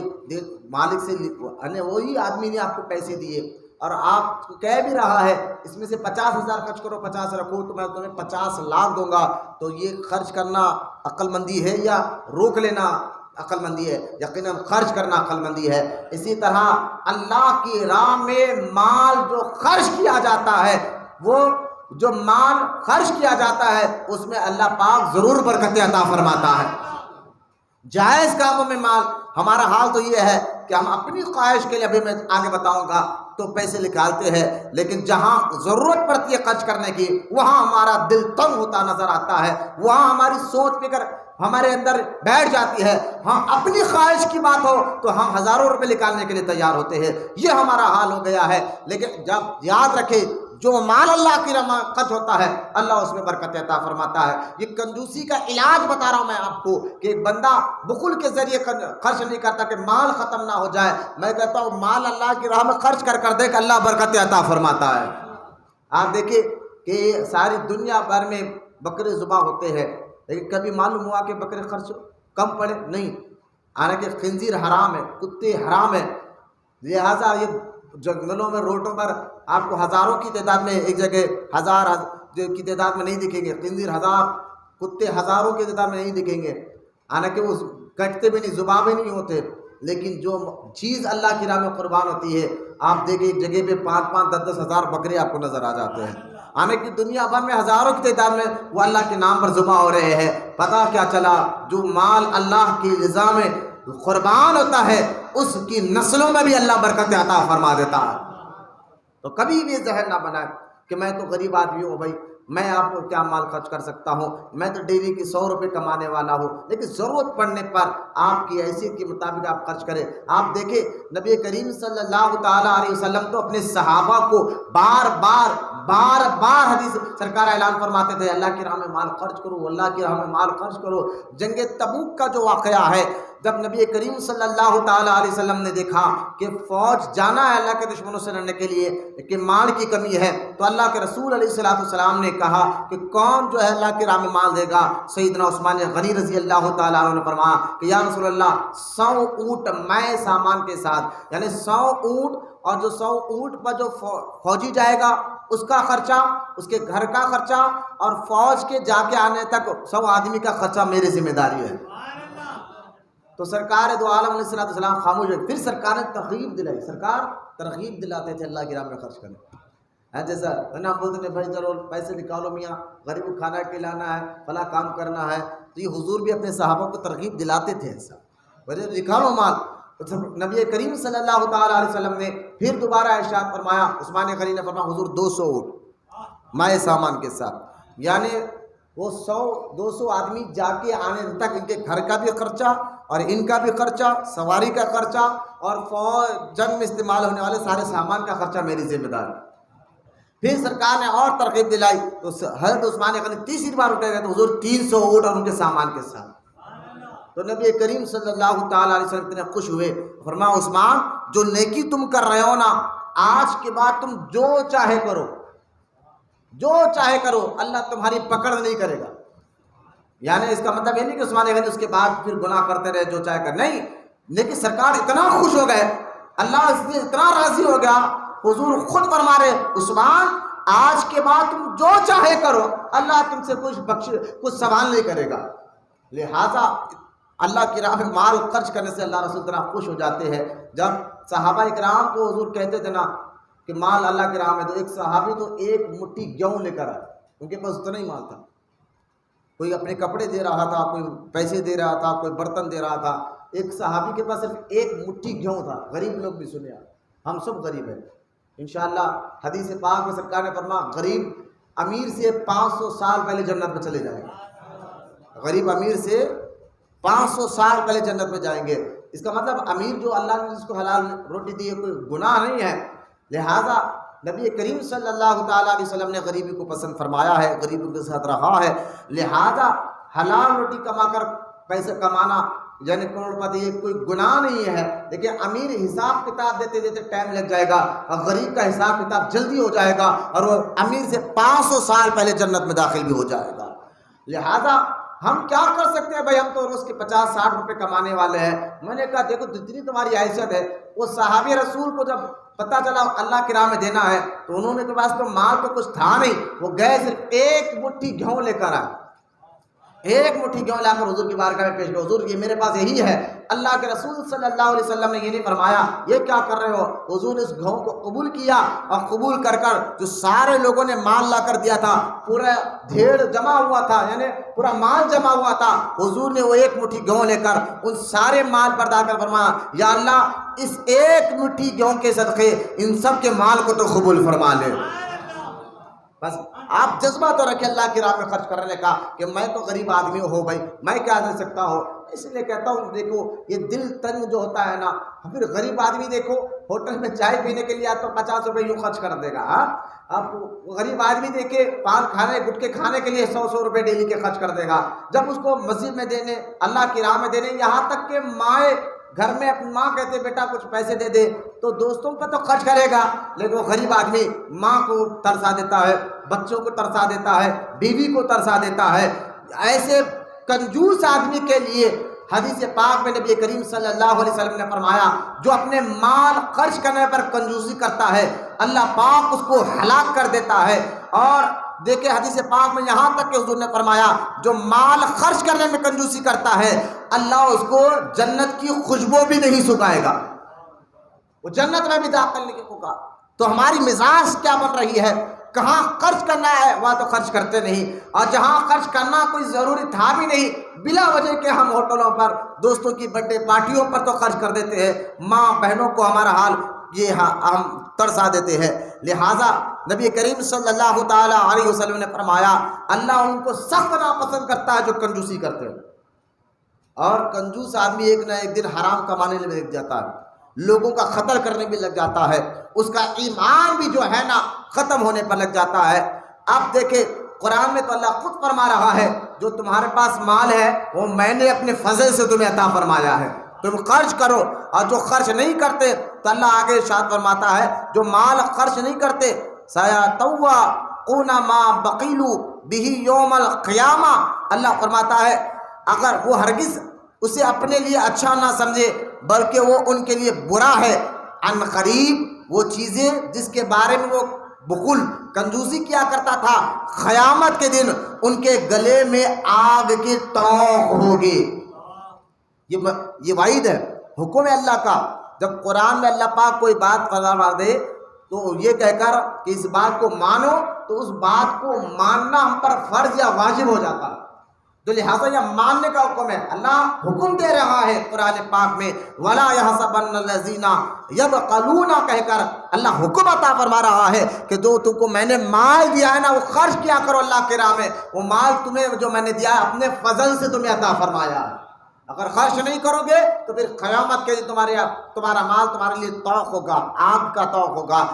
مالک سے وہی آدمی نے آپ کو پیسے دیے اور آپ کہہ بھی رہا ہے اس میں سے 50,000 خرچ کرو, 50 رکھو, تو میں تمہیں 50 لاکھ دوں گا. تو یہ خرچ کرنا عقل مندی ہے یا روک لینا عقل مندی ہے؟ یقیناً خرچ کرنا عقل مندی ہے. اسی طرح اللہ کی راہ میں مال جو خرچ کیا جاتا ہے, وہ جو مال خرچ کیا جاتا ہے اس میں اللہ پاک ضرور برکت عطا فرماتا ہے. جائز کاموں میں مال, ہمارا حال تو یہ ہے کہ ہم اپنی خواہش کے لیے, ابھی میں آگے بتاؤں گا, تو پیسے نکالتے ہیں, لیکن جہاں ضرورت پڑتی ہے خرچ کرنے کی وہاں ہمارا دل تنگ ہوتا نظر آتا ہے, وہاں ہماری سوچ فکر ہمارے اندر بیٹھ جاتی ہے. ہاں اپنی خواہش کی بات ہو تو ہم ہزاروں روپے نکالنے کے لیے تیار ہوتے ہیں, یہ ہمارا حال ہو گیا ہے. لیکن جب یاد رکھے جو مال اللہ کی راہ میں خرچ ہوتا ہے اللہ اس میں برکت عطا فرماتا ہے۔ یہ کنجوسی کا علاج بتا رہا ہوں میں آپ کو کہ ایک بندہ بخل کے ذریعے خرچ نہیں کرتا کہ مال ختم نہ ہو جائے، میں کہتا ہوں مال اللہ کی راہ میں خرچ کر دیکھ، اللہ برکت عطا فرماتا ہے۔ آپ دیکھیں کہ ساری دنیا بھر میں بکرے ذبح ہوتے ہیں، لیکن کبھی معلوم ہوا کہ بکرے خرچ کم پڑے؟ نہیں، حالانکہ خنزیر حرام ہے، کتے حرام ہے، لہٰذا یہ جنگلوں میں روڈوں پر آپ کو ہزاروں کی تعداد میں ایک جگہ ہزار کی تعداد میں نہیں دکھیں گے، خنزیر ہزار، کتے ہزاروں کی تعداد میں نہیں دکھیں گے، حالانکہ وہ کٹتے بھی نہیں، ذبح بھی نہیں ہوتے، لیکن جو چیز اللہ کی راہ میں قربان ہوتی ہے آپ دیکھیں ایک جگہ پہ 5-5 10-10 ہزار بکرے آپ کو نظر آ جاتے ہیں، حالانکہ دنیا بھر میں ہزاروں کی تعداد میں وہ اللہ کے نام پر ذبح ہو رہے ہیں۔ پتہ کیا چلا؟ جو مال اللہ کی رضا میں قربان ہوتا ہے اس کی نسلوں میں بھی اللہ برکت عطا فرما دیتا ہے۔ تو کبھی بھی ذہن نہ بنائیں کہ میں تو غریب آدمی ہوں، بھائی میں آپ کو کیا مال خرچ کر سکتا ہوں، میں تو ڈیلی کی 100 روپے کمانے والا ہوں، لیکن ضرورت پڑنے پر آپ کی حیثیت کے مطابق آپ خرچ کریں۔ آپ دیکھیں نبی کریم صلی اللہ تعالیٰ علیہ وسلم تو اپنے صحابہ کو بار بار حدیث سرکار اعلان فرماتے تھے اللہ کی راہ میں مال خرچ کرو، اللہ کی راہ میں مال خرچ کرو۔ جنگ تبوک کا جو واقعہ ہے، جب نبی کریم صلی اللہ تعالیٰ علیہ وسلم نے دیکھا کہ فوج جانا ہے اللہ کے دشمنوں سے لڑنے کے لیے کہ مال کی کمی ہے، تو اللہ کے رسول علیہ السلام نے کہا کہ کون جو ہے اللہ کی راہ میں مال دے گا؟ سیدنا عثمان غنی رضی اللہ تعالیٰ عنہ نے فرمایا کہ یا رسول اللہ 100 اونٹ میں سامان کے ساتھ، یعنی 100 اونٹ، اور جو 100 اونٹ پر جو فوجی جائے گا اس کا خرچہ، اس کے گھر کا خرچہ، اور فوج کے جا کے آنے تک 100 آدمی کا خرچہ میری ذمہ داری ہے۔ تو سرکار دو عالم علیہ السلام خاموش ہوئے، پھر سرکار نے ترغیب دلائی، سرکار ترغیب دلاتے تھے اللہ کی راہ میں خرچ کرنے۔ جیسا نا بولتے ہیں بھائی چلو پیسے نکالو میاں، غریب کو کھانا کھلانا ہے، فلاں کام کرنا ہے، تو یہ حضور بھی اپنے صحابہ کو ترغیب دلاتے تھے ایسا، بھائی نکالو مال۔ تو نبی کریم صلی اللہ تعالیٰ علیہ وسلم نے پھر دوبارہ ارشاد فرمایا، عثمان غنی نے فرمایا حضور 200 اونٹ مائع سامان کے ساتھ، یعنی وہ 100-200 آدمی جا کے آنے تک ان کے گھر کا بھی خرچہ اور ان کا بھی خرچہ، سواری کا خرچہ، اور جنگ میں استعمال ہونے والے سارے سامان کا خرچہ میری ذمہ داری۔ پھر سرکار نے اور ترغیب دلائی تو حضرت عثمان غنی تیسری بار اٹھے گئے تو حضور 300 اونٹ اور ان کے سامان کے ساتھ۔ تو نبی کریم صلی اللہ تعالیٰ علیہ وسلم اتنے خوش ہوئے، فرمایا عثمان جو نیکی تم کر رہے ہو نا، آج کے بعد تم جو چاہے کرو، جو چاہے کرو، اللہ تمہاری پکڑ نہیں کرے گا۔ یعنی اس کا مطلب یہ نہیں کہ عثمان غنی اس کے بعد پھر گناہ کرتے رہے جو چاہے کر، نہیں، لیکن سرکار اتنا خوش ہو گئے، اللہ اس سے اتنا راضی ہو گیا، حضور خود فرما رہے عثمان آج کے بعد تم جو چاہے کرو، اللہ تم سے کچھ سوال نہیں کرے گا۔ لہذا اللہ کی راہ میں مال خرچ کرنے سے اللہ رسول اتنا خوش ہو جاتے ہیں۔ جب صحابہ اکرام کو حضور کہتے تھے نا کہ مال اللہ کی راہ میں، تو ایک صحابی تو 1 مٹھی گیہوں لے کر آئے، ان کے پاس اتنا ہی مال تھا، کوئی اپنے کپڑے دے رہا تھا، کوئی پیسے دے رہا تھا، کوئی برتن دے رہا تھا، ایک صحابی کے پاس صرف 1 مٹھی گیہوں تھا۔ غریب لوگ بھی سنے، ہم سب غریب ہیں انشاءاللہ، حدیث پاک میں سرکار نے فرمایا غریب امیر سے 500 سال پہلے جنت میں چلے جائیں گے، غریب امیر سے 500 سال پہلے جنت میں جائیں گے۔ اس کا مطلب امیر جو اللہ نے جس کو حلال روٹی دی ہے کوئی گناہ نہیں ہے، لہٰذا نبی کریم صلی اللہ تعالیٰ علیہ وسلم نے غریبی کو پسند فرمایا ہے، غریبوں کے ساتھ رہا ہے، لہٰذا حلال روٹی کما کر پیسے کمانا یعنی کروڑ پتی یہ کوئی گناہ نہیں ہے، لیکن امیر حساب کتاب دیتے دیتے ٹائم لگ جائے گا اور غریب کا حساب کتاب جلدی ہو جائے گا، اور وہ امیر سے 500 سال پہلے جنت میں داخل بھی ہو جائے گا۔ لہذا ہم کیا کر سکتے ہیں بھائی، ہم تو روز کے 50-60 روپے کمانے والے ہیں۔ میں نے کہا دیکھو جتنی تمہاری حیثیت ہے، وہ صحابی رسول کو جب پتہ چلا اللہ کی راہ میں دینا ہے تو انہوں نے کے پاس تو مال تو کچھ تھا نہیں، وہ گئے صرف 1 مٹھی گیہوں لے کر آئے، 1 مٹھی گیہوں لا کر حضور کی بارگاہ میں پیش کیا، حضور یہ میرے پاس یہی ہے۔ اللہ کے رسول صلی اللہ علیہ وسلم نے یہ نہیں فرمایا یہ کیا کر رہے ہو، حضور نے اس گیہوں کو قبول کیا، اور قبول کر کر جو سارے لوگوں نے مال لا کر دیا تھا، پورا ڈھیر جمع ہوا تھا، یعنی پورا مال جمع ہوا تھا، حضور نے وہ 1 مٹھی گیہوں لے کر ان سارے مال پر ڈال کر فرمایا یا اللہ اس 1 مٹھی گیہوں کے صدقے ان سب کے مال کو تو قبول فرما لے۔ بس آپ جذبہ تو رکھیں اللہ کی راہ میں خرچ کرنے کا کہ میں تو غریب آدمی ہوں بھائی، میں کیا دے سکتا ہوں۔ اس لیے کہتا ہوں دیکھو یہ دل تنگ جو ہوتا ہے نا، پھر غریب آدمی دیکھو ہوٹل میں چائے پینے کے لیے تو 50 روپے یوں خرچ کر دے گا۔ ہاں اب غریب آدمی دیکھے پان کھانے گٹکے کھانے کے لیے 100 روپے ڈیلی کے خرچ کر دے گا، جب اس کو مسجد میں دینے، اللہ کی راہ میں دینے، یہاں تک کہ مائیں گھر میں اپنی ماں کہتے بیٹا کچھ پیسے دے دے تو دوستوں پہ تو خرچ کرے گا، لیکن وہ غریب آدمی ماں کو ترسا دیتا ہے، بچوں کو ترسا دیتا ہے، بیوی کو ترسا دیتا ہے۔ ایسے کنجوس آدمی کے لیے حدیث پاک میں نبی کریم صلی اللہ علیہ وسلم نے فرمایا جو اپنے مال خرچ کرنے پر کنجوسی کرتا ہے اللہ پاک اس کو ہلاک کر دیتا ہے۔ اور دیکھیں حدیث پاک میں یہاں تک کہ حضور نے فرمایا جو مال خرچ کرنے میں کنجوسی کرتا ہے اللہ اس کو جنت کی خوشبو بھی نہیں سکھائے گا، وہ جنت میں بھی داخل نہیں ہوگا۔ تو ہماری مزاج کیا بن رہی ہے؟ کہاں خرچ کرنا ہے وہاں تو خرچ کرتے نہیں، اور جہاں خرچ کرنا کوئی ضروری تھا بھی نہیں بلا وجہ کے ہم ہوٹلوں پر دوستوں کی برتھ ڈے پارٹیوں پر تو خرچ کر دیتے ہیں، ماں بہنوں کو ہمارا حال یہ ہم ترسا دیتے ہیں۔ لہٰذا نبی کریم صلی اللہ تعالی علیہ وسلم نے فرمایا اللہ ان کو سخت ناپسند کرتا ہے جو کنجوسی کرتے ہیں۔ اور کنجوس آدمی ایک نہ ایک دن حرام کمانے میں لگ جاتا ہے، لوگوں کا قتل کرنے بھی لگ جاتا ہے، اس کا ایمان بھی جو ہے نا ختم ہونے پر لگ جاتا ہے۔ اب دیکھیں قرآن میں تو اللہ خود فرما رہا ہے جو تمہارے پاس مال ہے وہ میں نے اپنے فضل سے تمہیں عطا فرمایا ہے، تم خرچ کرو، اور جو خرچ نہیں کرتے تو اللہ آگے ارشاد فرماتا ہے جو مال خرچ نہیں کرتے سَيَطَوَّقُونَ مَا بَخِلُوا بِهِ يَوْمَ الْقِيَامَةِ، اللہ فرماتا ہے اگر وہ ہرگز اسے اپنے لیے اچھا نہ سمجھے بلکہ وہ ان کے لیے برا ہے، عن قریب وہ چیزیں جس کے بارے میں وہ بخل کنجوسی کیا کرتا تھا قیامت کے دن ان کے گلے میں آگ کی توق ہوگی۔ یہ وعید ہے، حکم ہے اللہ کا۔ جب قرآن میں اللہ پاک کوئی بات فرما دے تو یہ کہہ کر کہ اس بات کو مانو تو اس بات کو ماننا ہم پر فرض یا واجب ہو جاتا ہے، تو لہٰذا یہ ماننے کا حکم ہے۔ اللہ حکم دے رہا ہے قرآن پاک میں وَلَا يَحْسَبَنَّ الَّذِينَ يَبْخَلُونَ کہہ کر اللہ حکم عطا فرما رہا ہے کہ جو تم کو میں نے مال دیا ہے نا وہ خرچ کیا کرو اللہ کے راہ میں، وہ مال تمہیں جو میں نے دیا ہے اپنے فضل سے تمہیں عطا فرمایا ہے، اگر خرچ نہیں کرو گے تو پھر قیامت کے دن تمہارا مال تمہارے لیے طوق ہوگا، آگ کا طوق ہوگا۔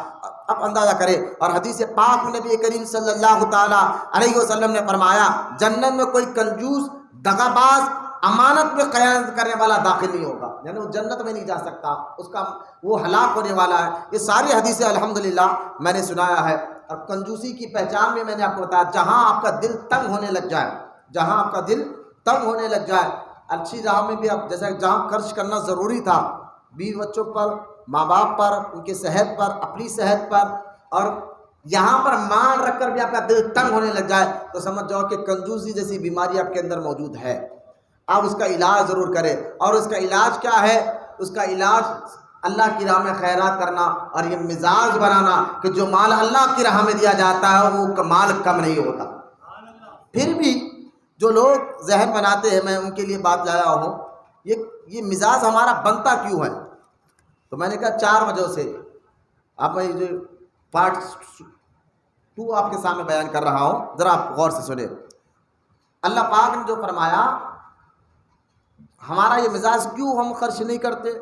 اب اندازہ کرے، اور حدیث پاک میں نبی کریم صلی اللہ تعالی علیہ وسلم نے فرمایا جنت میں کوئی کنجوس دغا باز امانت میں خیانت کرنے والا داخل نہیں ہوگا، یعنی وہ جنت میں نہیں جا سکتا، اس کا وہ ہلاک ہونے والا ہے۔ یہ ساری حدیثیں الحمدللہ میں نے سنایا ہے۔ اور کنجوسی کی پہچان میں نے آپ کو بتایا جہاں آپ کا دل تنگ ہونے لگ جائے، جہاں آپ کا دل تنگ ہونے لگ جائے، اچھی راہ میں بھی اب جیسے جہاں خرچ کرنا ضروری تھا بیوی بچوں پر، ماں باپ پر، ان کی صحت پر، اپنی صحت پر، اور یہاں پر مال رکھ کر بھی آپ کا دل تنگ ہونے لگ جائے تو سمجھ جاؤ کہ کنجوسی جیسی بیماری آپ کے اندر موجود ہے۔ آپ اس کا علاج ضرور کریں، اور اس کا علاج کیا ہے؟ اس کا علاج اللہ کی راہ میں خیرات کرنا اور یہ مزاج بنانا کہ جو مال اللہ کی راہ میں دیا جاتا ہے وہ مال کم نہیں ہوتا۔ پھر بھی جو لوگ ذہن بناتے ہیں، میں ان کے لیے بات لایا ہوں، یہ مزاج ہمارا بنتا کیوں ہے؟ تو میں نے کہا 4 وجہ سے۔ اب میں جو پارٹ 2 آپ کے سامنے بیان کر رہا ہوں، ذرا آپ غور سے سنیں۔ اللہ پاک نے جو فرمایا ہمارا یہ مزاج کیوں ہم خرچ نہیں کرتے،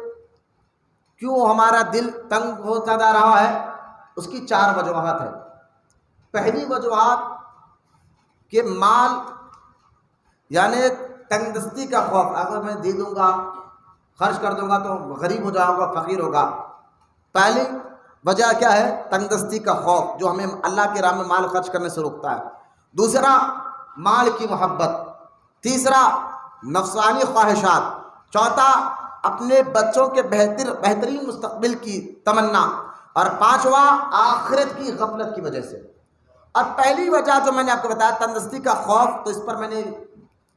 کیوں ہمارا دل تنگ ہوتا جا رہا ہے، اس کی 4 وجوہات ہیں۔ پہلی وجوہات کہ مال یعنی تنگ دستی کا خوف، اگر میں دے دوں گا خرچ کر دوں گا تو غریب ہو جاؤں گا، فقیر ہوگا۔ پہلی وجہ کیا ہے؟ تنگ دستی کا خوف جو ہمیں اللہ کے راہ میں مال خرچ کرنے سے روکتا ہے۔ دوسرا مال کی محبت، تیسرا نفسانی خواہشات، چوتھا اپنے بچوں کے بہترین مستقبل کی تمنا، اور 5واں آخرت کی غفلت کی وجہ سے۔ اور پہلی وجہ جو میں نے آپ کو بتایا تندرستی کا خوف، تو اس پر میں نے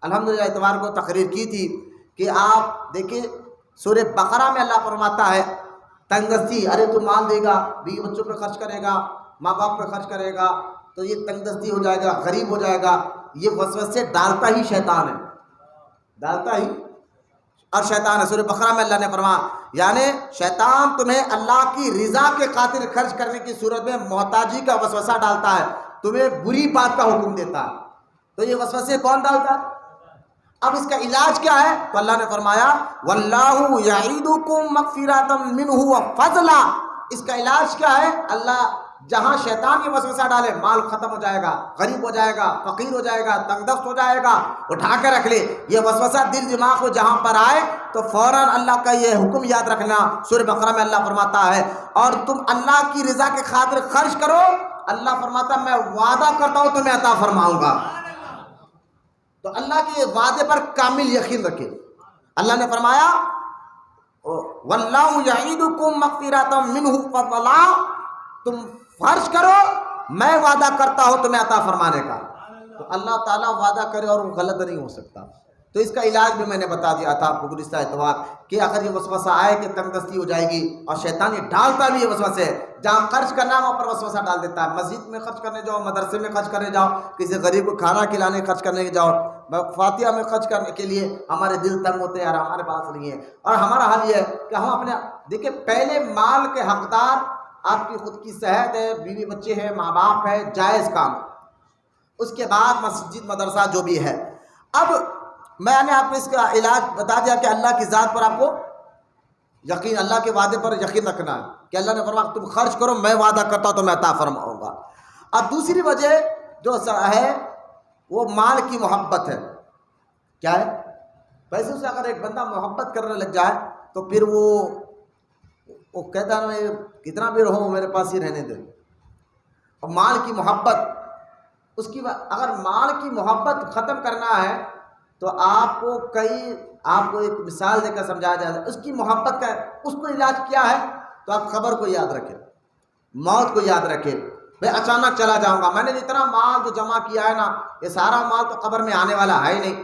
الحمدللہ اتوار کو تقریر کی تھی کہ آپ دیکھیں سورہ بقرہ میں اللہ فرماتا ہے تنگدستی، ارے تو مال دے گا، بیوی بچوں پہ خرچ کرے گا، ماں باپ پہ خرچ کرے گا تو یہ تنگدستی ہو جائے گا، غریب ہو جائے گا۔ یہ وسوسے ڈالتا ہی شیطان ہے، ڈالتا ہی اور شیطان ہے۔ سورہ بقرہ میں اللہ نے فرمایا یعنی شیطان تمہیں اللہ کی رضا کے خاطر خرچ کرنے کی صورت میں محتاجی کا وسوسہ ڈالتا ہے، تمہیں بری بات کا حکم دیتا ہے، تو یہ وسوسے کون ڈالتا ہے؟ اب اس کا علاج کیا ہے؟ تو اللہ نے فرمایا واللہ یعیدکم مغفرۃ منہ وفضلا، اس کا علاج کیا ہے؟ اللہ جہاں شیطان یہ وسوسہ ڈالے، مال ختم ہو جائے گا، غریب ہو جائے گا، فقیر ہو جائے گا، تنگ دست ہو جائے گا، اٹھا کے رکھ لے، یہ وسوسہ دل دماغ کو جہاں پر آئے تو فوراً اللہ کا یہ حکم یاد رکھنا۔ سورہ بقرہ میں اللہ فرماتا ہے اور تم اللہ کی رضا کے خاطر خرچ کرو، اللہ فرماتا ہے میں وعدہ کرتا ہوں تمہیں عطا فرماؤں گا۔ تو اللہ کے وعدے پر کامل یقین رکھے۔ اللہ نے فرمایا واللہ یعیدکم مغفرۃ منہ وفضلا، تم خرچ کرو میں وعدہ کرتا ہوں تمہیں عطا فرمانے کا۔ تو اللہ تعالیٰ وعدہ کرے اور وہ غلط نہیں ہو سکتا۔ تو اس کا علاج بھی میں نے بتا دیا تھا آپ کو گزشتہ اتوار کہ اگر یہ وسوسہ آئے کہ تنگ دستی ہو جائے گی، اور شیطان یہ ڈالتا بھی ہے وسوسے، جہاں خرچ کرنا ہے وہاں پر وسوسہ ڈال دیتا ہے۔ مسجد میں خرچ کرنے جاؤ، مدرسے میں خرچ کرنے جاؤ، کسی غریب کو کھانا کھلانے خرچ کرنے جاؤ، فاتحہ میں خرچ کرنے کے لیے ہمارے دل تنگ ہوتے ہیں یار ہمارے پاس نہیں ہے۔ اور ہمارا حل یہ ہے کہ ہم اپنے دیکھیں پہلے مال کے حقدار آپ کی خود کی صحت ہے، بیوی بچے ہیں، ماں باپ ہے، جائز کام، اس کے بعد مسجد مدرسہ جو بھی ہے۔ اب میں نے آپ کو اس کا علاج بتا دیا کہ اللہ کی ذات پر آپ کو یقین، اللہ کے وعدے پر یقین رکھنا ہے کہ اللہ نے فرمایا تم خرچ کرو میں وعدہ کرتا ہوں تو میں عطا فرماؤں گا۔ اب دوسری وجہ جو ہے وہ مال کی محبت ہے۔ کیا ہے؟ پیسے سے اگر ایک بندہ محبت کرنے لگ جائے تو پھر وہ کہتا ہے میں کتنا بھی رہوں میرے پاس ہی رہنے دے۔ اور مال کی محبت اس کی اگر مال کی محبت ختم کرنا ہے تو آپ کو ایک مثال دے کر سمجھایا جائے اس کی محبت کا اس کو علاج کیا ہے؟ تو آپ خبر کو یاد رکھیں، موت کو یاد رکھیں۔ میں اچانک چلا جاؤں گا، میں نے جتنا مال جو جمع کیا ہے نا یہ سارا مال تو قبر میں آنے والا ہے ہی نہیں۔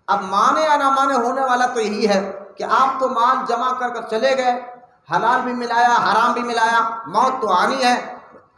اب مانے یا نہ مانے ہونے والا تو یہی ہے کہ آپ تو مال جمع کر کر چلے گئے، حلال بھی ملایا حرام بھی ملایا، موت تو آنی ہے۔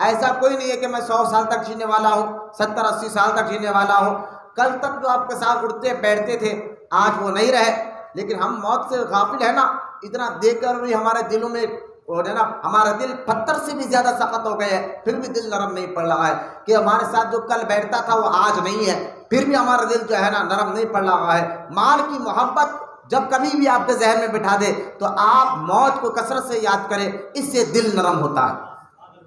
ایسا کوئی نہیں ہے کہ میں 100 سال تک جینے والا ہوں، 70-80 سال تک جینے والا ہوں۔ کل تک جو آپ کے ساتھ اٹھتے بیٹھتے تھے آج وہ نہیں رہے، لیکن ہم موت سے غافل ہے نا، اتنا دیکھ کر بھی ہمارے دلوں میں ہمارا دل پتھر سے بھی زیادہ سخت ہو گئے، پھر بھی دل نرم نہیں پڑ رہا ہے کہ ہمارے ساتھ جو کل بیٹھتا تھا وہ آج نہیں ہے، پھر بھی ہمارا دل جو ہے نا نرم نہیں پڑ رہا ہے۔ مال کی محبت جب کبھی بھی آپ کے ذہن میں بٹھا دے تو آپ موت کو کثرت سے یاد کریں، اس سے دل نرم ہوتا ہے۔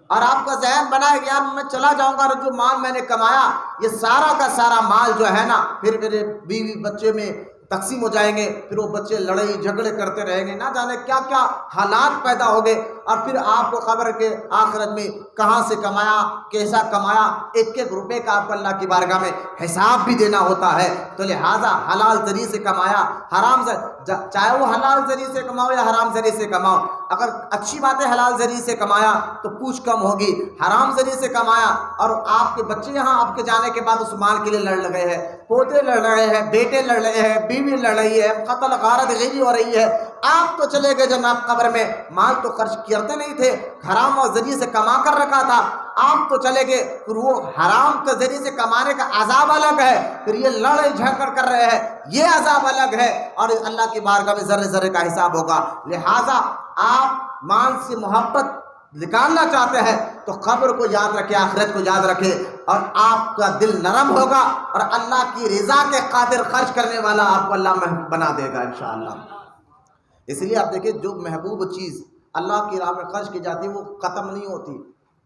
اور آپ کا ذہن بنائے کہ یار میں چلا جاؤں گا اور جو مال میں نے کمایا یہ سارا کا سارا مال جو ہے نا پھر میرے بیوی بچے میں تقسیم ہو جائیں گے، پھر وہ بچے لڑائی جھگڑے کرتے رہیں گے، نہ جانے کیا کیا حالات پیدا ہو گئے، اور پھر آپ کو خبر کہ آخرت میں کہاں سے کمایا، کیسا کمایا، ایک ایک روپے کا آپ کو اللہ کی بارگاہ میں حساب بھی دینا ہوتا ہے۔ تو لہٰذا حلال ذریعے سے کمایا، حرام سے چاہے وہ حلال ذریعے سے کماؤ یا حرام ذریعے سے کماؤ، اگر اچھی بات ہے حلال ذریعے سے کمایا تو پوچھ کم ہوگی، حرام ذریعے سے کمایا اور آپ کے بچے یہاں آپ کے جانے کے بعد اس مال کے لیے لڑ لگے ہیں، پوتے لڑ رہے ہیں، بیٹے لڑ رہے ہیں، بیوی لڑ رہی ہے، قتل غارت غیبی ہو رہی ہے، آپ تو چلے گئے جناب قبر میں، مال تو خرچ کرتے نہیں تھے، حرام اور ذریعے سے کما کر رکھا تھا، آپ تو چلے گئے، پھر وہ حرام کے ذریعے سے کمانے کا عذاب الگ ہے، پھر یہ لڑائی جھگڑ کر رہے ہیں یہ عذاب الگ ہے، اور اللہ کی بارگاہ میں ذرے ذرے کا حساب ہوگا۔ لہٰذا آپ مال سے محبت نکالنا چاہتے ہیں تو قبر کو یاد رکھے، آخرت کو یاد رکھے، اور آپ کا دل نرم ہوگا اور اللہ کی رضا کے خاطر خرچ کرنے والا آپ کو اللہ محبوب بنا دے گا انشاءاللہ۔ اس لیے آپ دیکھیں جو محبوب چیز اللہ کی راہ میں خرچ کی جاتی ہے وہ ختم نہیں ہوتی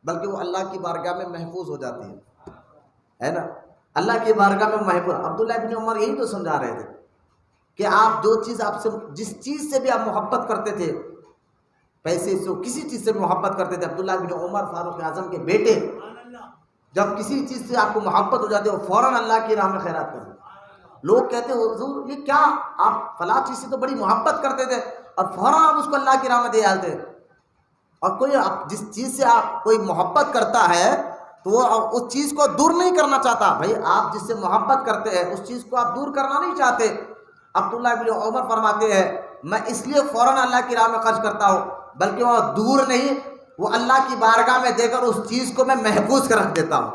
بلکہ وہ اللہ کی بارگاہ میں محفوظ ہو جاتی ہے نا، اللہ کی بارگاہ میں محفوظ۔ عبداللہ بن عمر یہی تو سمجھا رہے تھے کہ آپ جو چیز آپ سے جس چیز سے بھی آپ محبت کرتے تھے، پیسے سے کسی چیز سے محبت کرتے تھے، عبداللہ بن عمر فاروق اعظم کے بیٹے، جب کسی چیز سے آپ کو محبت ہو جاتی ہے وہ فوراً اللہ کی راہ میں خیرات کرتے۔ لوگ کہتے ہیں حضور یہ کیا، آپ فلاں چیز سے تو بڑی محبت کرتے تھے اور فوراً آپ اس کو اللہ کی راہ میں دے ڈالتے۔ اور کوئی جس چیز سے آپ کوئی محبت کرتا ہے تو وہ اس چیز کو دور نہیں کرنا چاہتا۔ بھائی آپ جس سے محبت کرتے ہیں اس چیز کو آپ دور کرنا نہیں چاہتے۔ عبداللہ بن عمر فرماتے ہیں میں اس لیے فوراً اللہ کی راہ میں خرچ کرتا ہوں بلکہ وہ دور نہیں، وہ اللہ کی بارگاہ میں دے کر اس چیز کو میں محفوظ کر رکھ دیتا ہوں،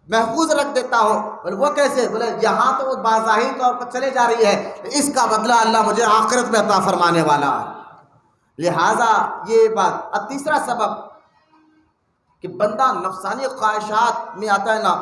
محفوظ رکھ دیتا ہوں۔ بولے وہ کیسے؟ بولے یہاں تو وہ بظاہر طور پر چلے جا رہی ہے، اس کا بدلہ اللہ مجھے آخرت میں عطا فرمانے والا ہے۔ لہٰذا یہ بات۔ اب تیسرا سبب کہ بندہ نفسانی خواہشات میں آتا ہے نا،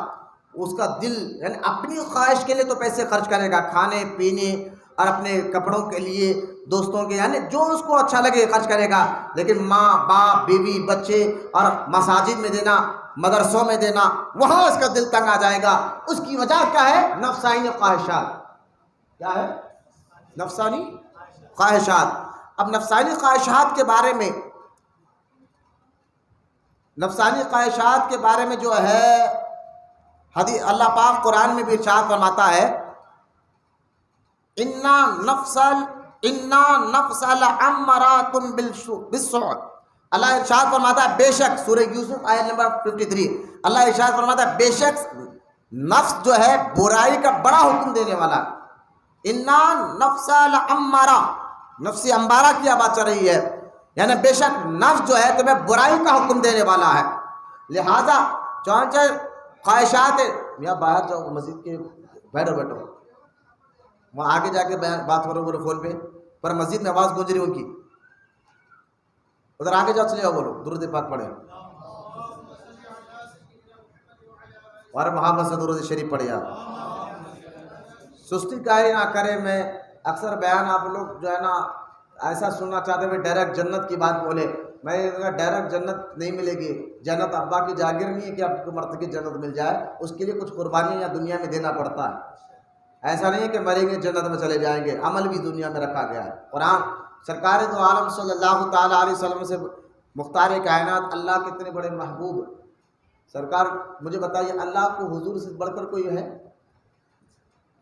اس کا دل یعنی اپنی خواہش کے لیے تو پیسے خرچ کرے گا، کھانے پینے اور اپنے کپڑوں کے لیے، دوستوں کے، یعنی جو اس کو اچھا لگے خرچ کرے گا، لیکن ماں باپ بیوی بچے اور مساجد میں دینا، مدرسوں میں دینا، وہاں اس کا دل تنگ آ جائے گا۔ اس کی وجہ کیا ہے؟ نفسانی خواہشات۔ کیا ہے؟ نفسانی خواہشات۔ اب نفسانی خواہشات کے بارے میں، نفسانی خواہشات کے بارے میں جو ہے حدیث اللہ پاک قرآن میں بھی ارشاد فرماتا ہے، انا نفس لعمارۃ بالسوء۔ اللہ ارشاد فرماتا ہے بے شک، سورہ یوسف آیت نمبر 53، اللہ ارشاد فرماتا ہے بے شک نفس جو ہے برائی کا بڑا حکم دینے والا ہے۔ انا نفس لعمارہ، نفس امارہ کی بات چل رہی ہے، یعنی بے شک نفس جو ہے تمہیں برائی کا حکم دینے والا ہے۔ لہذا چونچہ خواہشات، یا باہر جاؤ مسجد کے، بیٹھو وہاں آگے جا کے بات کرو بولو فون پہ، پر مسجد میں آواز گونج رہی ان کی، ادھر آگے جاؤ، چلے جاؤ، بولو درود پاک پڑھے اور محبت سے درود شریف پڑھے۔ سستی کاری نہ کرے۔ میں اکثر بیان آپ لوگ جو ہے نا ایسا سننا چاہتے ہیں ڈائریکٹ جنت کی بات بولے، میں ڈائریکٹ جنت نہیں ملے گی، جنت ابا کی جاگیر نہیں ہے کہ آپ کو مرتے کی جنت مل جائے، اس کے لیے کچھ قربانی یا دنیا میں دینا پڑتا ہے۔ ایسا نہیں ہے کہ مریں گے جنت میں چلے جائیں گے، عمل بھی دنیا میں رکھا گیا ہے۔ قرآن سرکار دو عالم صلی اللہ تعالیٰ علیہ وسلم سے، مختار کائنات اللہ کے اتنے بڑے محبوب سرکار، مجھے بتائیے اللہ کو حضور سے بڑھ کر کوئی ہے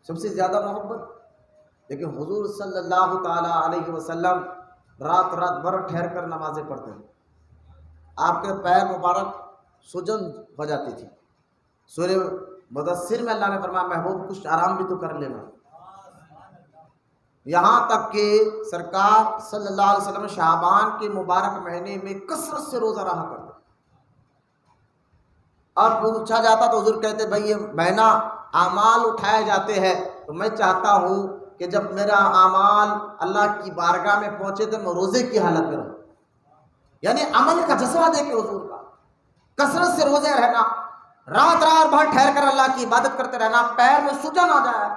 سب سے زیادہ محبت؟ لیکن حضور صلی اللہ تعالیٰ علیہ وسلم رات بھر ٹھہر کر نمازیں پڑھتے ہیں، آپ کے پیر مبارک سجن ہو جاتی تھی۔ سورہ مدثر میں اللہ نے فرمایا محبوب کچھ آرام بھی تو کر لینا، یہاں تک کہ سرکار صلی اللہ علیہ وسلم شعبان کے مبارک مہینے میں کثرت سے روزہ رہا کرتے، اور پوچھا جاتا تو حضور کہتے بھائی یہ مہینہ اعمال اٹھائے جاتے ہیں، تو میں چاہتا ہوں کہ جب میرا اعمال اللہ کی بارگاہ میں پہنچے تو میں روزے کی حالت میں رہوں، یعنی عمل کا جذبہ دے کے حضور کا، کثرت سے روزے رہنا، رات بھر ٹھہر کر اللہ کی عبادت کرتے رہنا، پیر میں سجن آ جایا،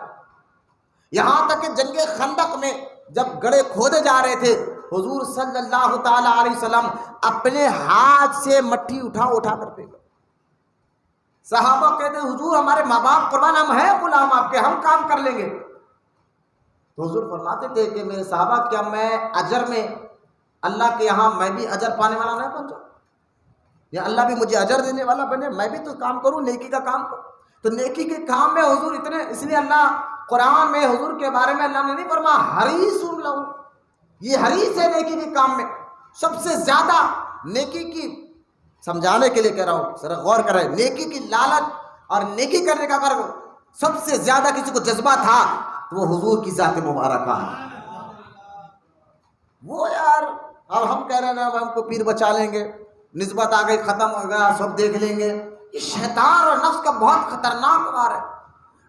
یہاں تک کہ جنگ خندق میں جب گڑھے کھودے جا رہے تھے، حضور صلی اللہ تعالیٰ علیہ وسلم اپنے ہاتھ سے مٹی اٹھا کر پھینکا۔ صحابہ کہتے ہیں حضور ہمارے ماں باپ قربان، ہم ہیں غلام آپ کے، ہم کام کر لیں گے۔ تو حضور فرماتے تھے کہ میرے صحابہ کیا میں اجر میں اللہ کے یہاں میں بھی اجر پانے والا نہیں بن جاؤں، یا اللہ بھی مجھے اجر دینے والا بنے، میں بھی تو کام کروں، نیکی کا کام کروں۔ تو نیکی کے کام میں حضور اتنے، اس لیے اللہ قرآن میں حضور کے بارے میں اللہ نے نہیں فرمایا حریص لہو، یہ حریص ہے نیکی کے کام میں، سب سے زیادہ نیکی کی، سمجھانے کے لیے کہہ رہا ہوں، ذرا غور کریں، نیکی کی لالچ اور نیکی کرنے کا اگر سب سے زیادہ کسی کو جذبہ تھا تو وہ حضور کی ذات مبارکہ ہے۔ وہ یار اب ہم کہہ رہے ہیں ہم کو پیر بچا لیں گے، نسبت آ گئی، ختم ہو گیا، سب دیکھ لیں گے، یہ شیطان اور نفس کا بہت خطرناک وار ہے۔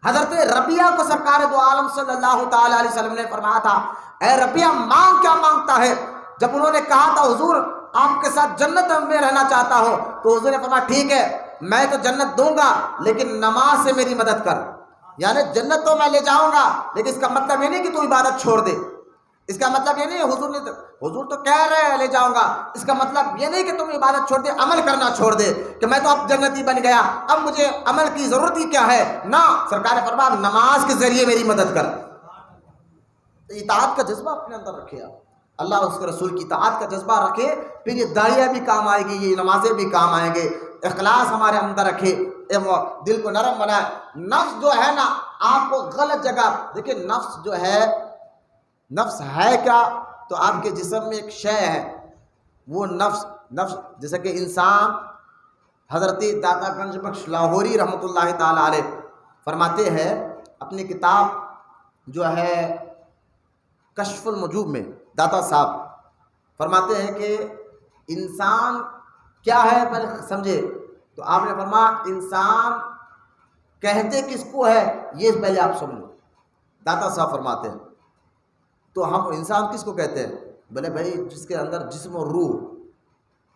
حضرت ربیعہ کو سرکار دو عالم صلی اللہ تعالیٰ علیہ وسلم نے فرمایا تھا اے ربیعہ مانگ کیا مانگتا ہے؟ جب انہوں نے کہا تھا حضور آپ کے ساتھ جنت میں رہنا چاہتا ہوں، تو حضور نے فرمایا ٹھیک ہے میں تو جنت دوں گا لیکن نماز سے میری مدد کر، یعنی جنت تو میں لے جاؤں گا لیکن اس کا مطلب یہ نہیں کہ تو عبادت چھوڑ دے، اس کا مطلب یہ نہیں ہے حضور تو کہہ رہے ہیں لے جاؤں گا، اس کا مطلب یہ نہیں کہ تم عبادت چھوڑ دے، عمل کرنا چھوڑ دے کہ میں تو اب جنتی بن گیا، اب مجھے عمل کی ضرورت ہی کیا ہے، نہ، سرکار نے فرمایا نماز کے ذریعے میری مدد کر۔ اطاعت کا جذبہ اپنے اندر رکھے آپ، اللہ اس کے رسول کی اطاعت کا جذبہ رکھے، پھر یہ داڑیاں بھی کام آئے گی، یہ نمازیں بھی کام آئیں گے، اخلاص ہمارے اندر رکھے، دل کو نرم بنائے۔ نفس جو ہے نا آپ کو غلط جگہ دیکھیں، نفس جو ہے، نفس ہے کیا؟ تو آپ کے جسم میں ایک شے ہے، وہ نفس جیسا کہ انسان، حضرت داتا گنج بخش لاہوری رحمۃ اللہ تعالی علیہ فرماتے ہیں اپنی کتاب جو ہے کشف المجوب میں، داتا صاحب فرماتے ہیں کہ انسان کیا ہے پہلے سمجھے، تو آپ نے فرمایا انسان کہتے کس کو ہے یہ پہلے آپ سمجھو۔ داتا صاحب فرماتے ہیں تو ہم انسان کس کو کہتے ہیں؟ بولے بھائی جس کے اندر جسم اور روح،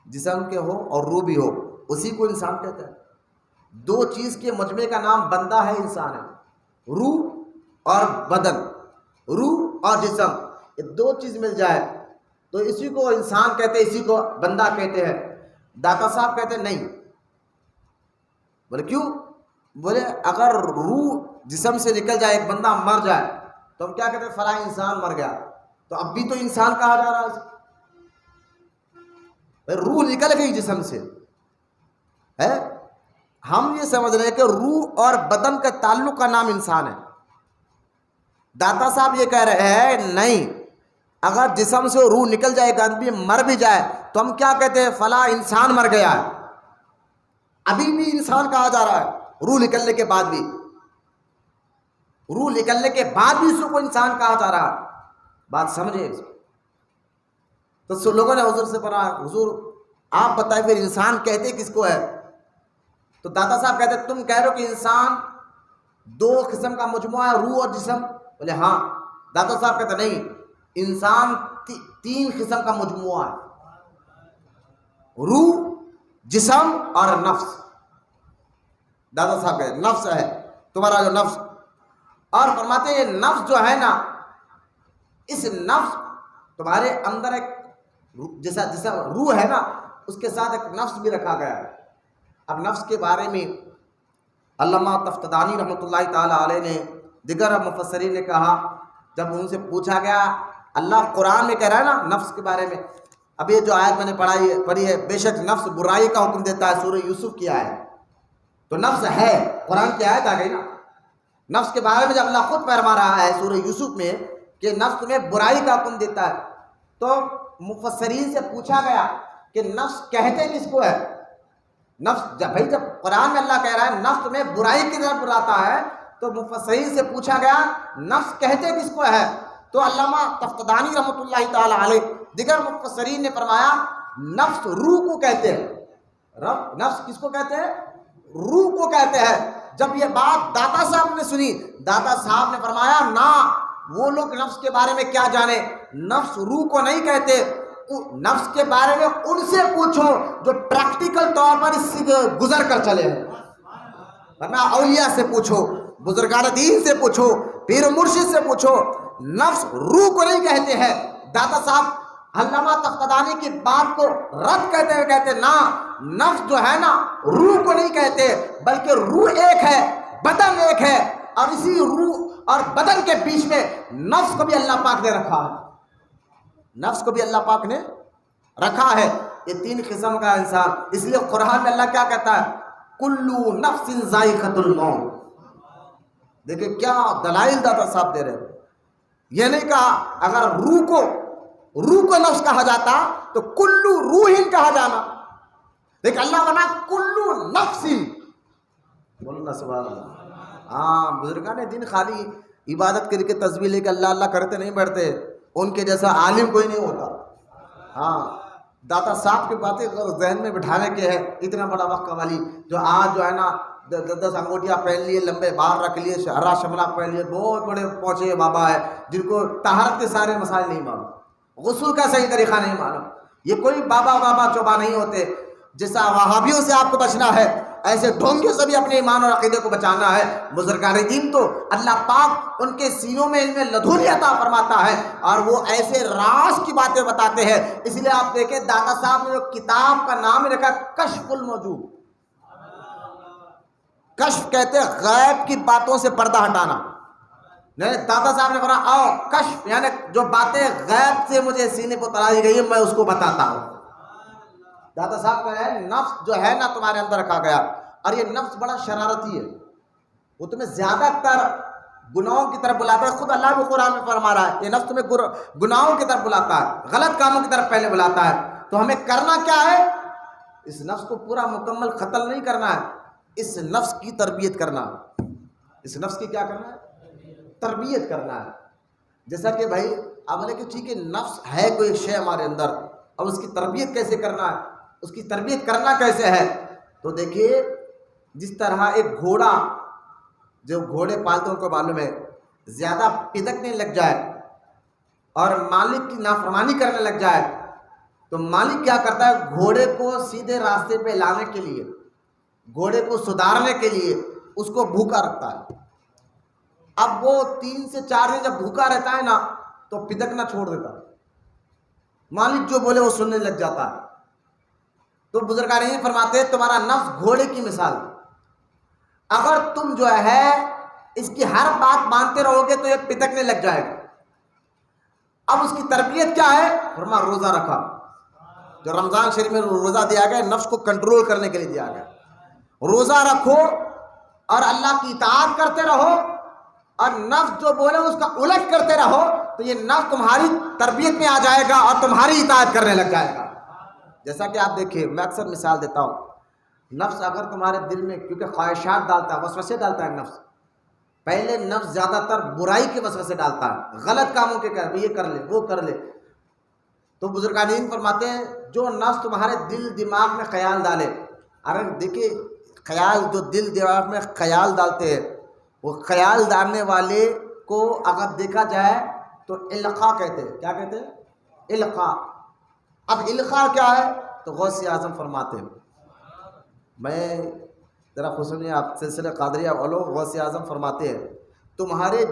جسم کے ہو اور روح بھی ہو، اسی کو انسان کہتے ہیں. دو چیز کے مجمع کا نام بندہ ہے، انسان ہے. روح اور بدن، روح اور جسم، یہ دو چیز مل جائے تو اسی کو انسان کہتے ہیں، اسی کو بندہ کہتے ہیں. داتا صاحب کہتے ہیں نہیں. بولے کیوں؟ بولے اگر روح جسم سے نکل جائے، ایک بندہ مر جائے تو ہم کیا کہتے ہیں؟ فلاں انسان مر گیا. تو اب بھی تو انسان کہا جا رہا ہے. روح نکل گئی جسم سے ہے. ہم یہ سمجھ رہے ہیں کہ روح اور بدن کا تعلق کا نام انسان ہے. داتا صاحب یہ کہہ رہے ہیں نہیں، اگر جسم سے روح نکل جائے گا، آدمی مر بھی جائے تو ہم کیا کہتے ہیں؟ فلاں انسان مر گیا ہے. ابھی بھی انسان کہا جا رہا ہے، روح نکلنے کے بعد بھی، روح نکلنے کے بعد بھی اس کو انسان کہا جا رہا ہے. بات سمجھے؟ تو لوگوں نے حضور سے پڑھا، حضور آپ بتائیں پھر انسان کہتے کس کو ہے؟ تو داتا صاحب کہتے تم کہہ رہے ہو کہ انسان دو قسم کا مجموعہ ہے، روح اور جسم. بولے ہاں. داتا صاحب کہتے نہیں، انسان تین قسم کا مجموعہ ہے، روح، جسم اور نفس. دادا صاحب کہتے نفس ہے تمہارا جو نفس، اور فرماتے ہیں نفس جو ہے نا، اس نفس تمہارے اندر ایک جیسا روح ہے نا، اس کے ساتھ ایک نفس بھی رکھا گیا ہے. اب نفس کے بارے میں علامہ تفتدانی رحمۃ اللہ تعالی علیہ نے، دیگر مفسرین نے کہا، جب ان سے پوچھا گیا، اللہ قرآن میں کہہ رہا ہے نا نفس کے بارے میں. اب یہ جو آیت میں نے پڑھی ہے، بے شک نفس برائی کا حکم دیتا ہے، سورہ یوسف کی آیت. تو نفس ہے، قرآن کی آیت آ گئی نا. نفس کے بارے میں جب اللہ خود فرما رہا ہے سورہ یوسف میں کہ نفس تمہیں برائی کا حکم دیتا ہے، تو مفسرین سے پوچھا گیا کہ نفس کہتے کس کو ہے؟ نفس جب قرآن میں اللہ کہہ رہا ہے نفس تمہیں برائی کی طرف بلاتا ہے، تو مفسرین سے پوچھا گیا نفس کہتے کس کو ہے؟ تو علامہ تفتدانی رحمۃ اللہ تعالی علیہ، دیگر مفسرین نے فرمایا نفس روح کو کہتے ہیں. نفس کس کو کہتے ہیں؟ روح کو کہتے ہیں. جب یہ بات داتا صاحب نے سنی، داتا صاحب نے فرمایا نہ، وہ لوگ نفس کے بارے میں کیا جانے، نفس روح کو نہیں کہتے. نفس کے بارے میں ان سے پوچھو جو پریکٹیکل طور پر اس سے گزر کر چلے ہیں. ورنہ اولیاء سے پوچھو، بزرگان دین سے پوچھو، پیر و مرشد سے پوچھو. نفس روح کو نہیں کہتے ہیں. داتا صاحب علامہ تفتدانی کی بات کو رد کرتے ہوئے کہتے نا، نفس جو ہے نا روح کو نہیں کہتے، بلکہ روح ایک ہے، بدن ایک ہے، اور اسی روح اور بدن کے بیچ میں نفس کو بھی اللہ پاک نے رکھا ہے. نفس کو بھی اللہ پاک نے رکھا ہے. یہ تین قسم کا انسان. اس لیے قرآن میں اللہ کیا کہتا ہے؟ کلو نفس ذائقۃ الموت. دیکھیں کیا دلائل داتا صاحب دے رہے ہیں. یہ نہیں کہا اگر روح کو نفس کہا جاتا تو کلو روح کہا جانا. دیکھ اللہ بنا کلو نفسی. بولنا سبحان اللہ. ہاں، بزرگان دین خالی عبادت کر کے تسبیح لے کے اللہ اللہ کرتے نہیں بیٹھتے. ان کے جیسا عالم کوئی نہیں ہوتا. ہاں، داتا صاحب کی باتیں اگر ذہن میں بٹھانے کے ہے، اتنا بڑا وقت والی جو آج جو ہے نا 10 انگوٹیاں پہن لیے، لمبے بال رکھ لیے، ہرا شملہ پہن لیے، بہت بڑے پہنچے بابا ہے جن کو طہارت کے سارے مسائل نہیں معلوم، غسل کا صحیح طریقہ نہیں معلوم. یہ کوئی بابا چوبا نہیں ہوتے. جیسا وہابیوں سے آپ کو بچنا ہے، ایسے ڈھونگیوں سے بھی اپنے ایمان اور عقیدے کو بچانا ہے. بزرگان دین تو اللہ پاک ان کے سینوں میں علم لدھنی عطا فرماتا ہے اور وہ ایسے راز کی باتیں بتاتے ہیں. اس لیے آپ دیکھیں داتا صاحب نے جو کتاب کا نام رکھا کشف الموجود. کشف کہتے ہیں غیب کی باتوں سے پردہ ہٹانا. داتا صاحب نے فرمایا آؤ کشف، یعنی جو باتیں غیب سے مجھے سینے پر اتاری گئی ہے میں اس کو بتاتا ہوں. داتا صاحب کا ہے نفس جو ہے نا تمہارے اندر رکھا گیا، اور یہ نفس بڑا شرارتی ہے. وہ تمہیں زیادہ تر گناہوں کی طرف بلاتا ہے. خود اللہ بھی قرآن میں فرما رہا ہے یہ نفس تمہیں گناہوں کی طرف بلاتا ہے، غلط کاموں کی طرف پہلے بلاتا ہے. تو ہمیں کرنا کیا ہے؟ اس نفس کو پورا مکمل قتل نہیں کرنا ہے، اس نفس کی تربیت کرنا. اس نفس کی کیا کرنا ہے؟ تربیت کرنا ہے. جیسا کہ بھائی آپ بولے کہ ٹھیک ہے نفس ہے کوئی شے ہمارے اندر، اب اس کی تربیت کیسے کرنا ہے، اس کی تربیت کرنا کیسے ہے؟ تو دیکھیے جس طرح ایک گھوڑا، جو گھوڑے پالتے ان کو معلوم ہے زیادہ پدکنے لگ جائے اور مالک کی نافرمانی کرنے لگ جائے تو مالک کیا کرتا ہے؟ گھوڑے کو سیدھے راستے پہ لانے کے لیے، گھوڑے کو سدھارنے کے لیے اس کو بھوکا رکھتا ہے۔ اب وہ 3 سے 4 دن جب بھوکا رہتا ہے نا تو پدکنا چھوڑ دیتا ہے، مالک جو بولے وہ سننے لگ جاتا ہے۔ تو بزرگان یہ فرماتے ہیں تمہارا نفس گھوڑے کی مثال، اگر تم جو ہے اس کی ہر بات مانتے رہو گے تو یہ پدکنے لگ جائے گا۔ اب اس کی تربیت کیا ہے؟ فرما روزہ رکھا، جو رمضان شریف میں روزہ دیا گیا نفس کو کنٹرول کرنے کے لیے دیا گیا۔ روزہ رکھو اور اللہ کی اطاعت کرتے رہو، اور نفس جو بولے اس کا الٹ کرتے رہو، تو یہ نفس تمہاری تربیت میں آ جائے گا اور تمہاری اطاعت کرنے لگ جائے گا۔ جیسا کہ آپ دیکھیں، میں اکثر مثال دیتا ہوں، نفس اگر تمہارے دل میں، کیونکہ خواہشات ڈالتا ہے، وسوسے ڈالتا ہے نفس، پہلے نفس زیادہ تر برائی کے وسوسے ڈالتا ہے، غلط کاموں کے یہ کر لے وہ کر لے۔ تو بزرگان فرماتے ہیں جو نفس تمہارے دل دماغ میں خیال ڈالے، اگر دیکھیں خیال جو دل دماغ میں خیال ڈالتے ہیں، وہ خیال ڈالنے والے کو اگر دیکھا جائے تو القاء کہتے ہیں۔ کیا کہتے ہیں؟ القاء۔ اب القاء کیا ہے؟ تو غوث اعظم فرماتے ہیں، میں ذرا خصوصی آپ سلسلہ قادریہ والوں، غوث اعظم فرماتے ہیں تمہارے،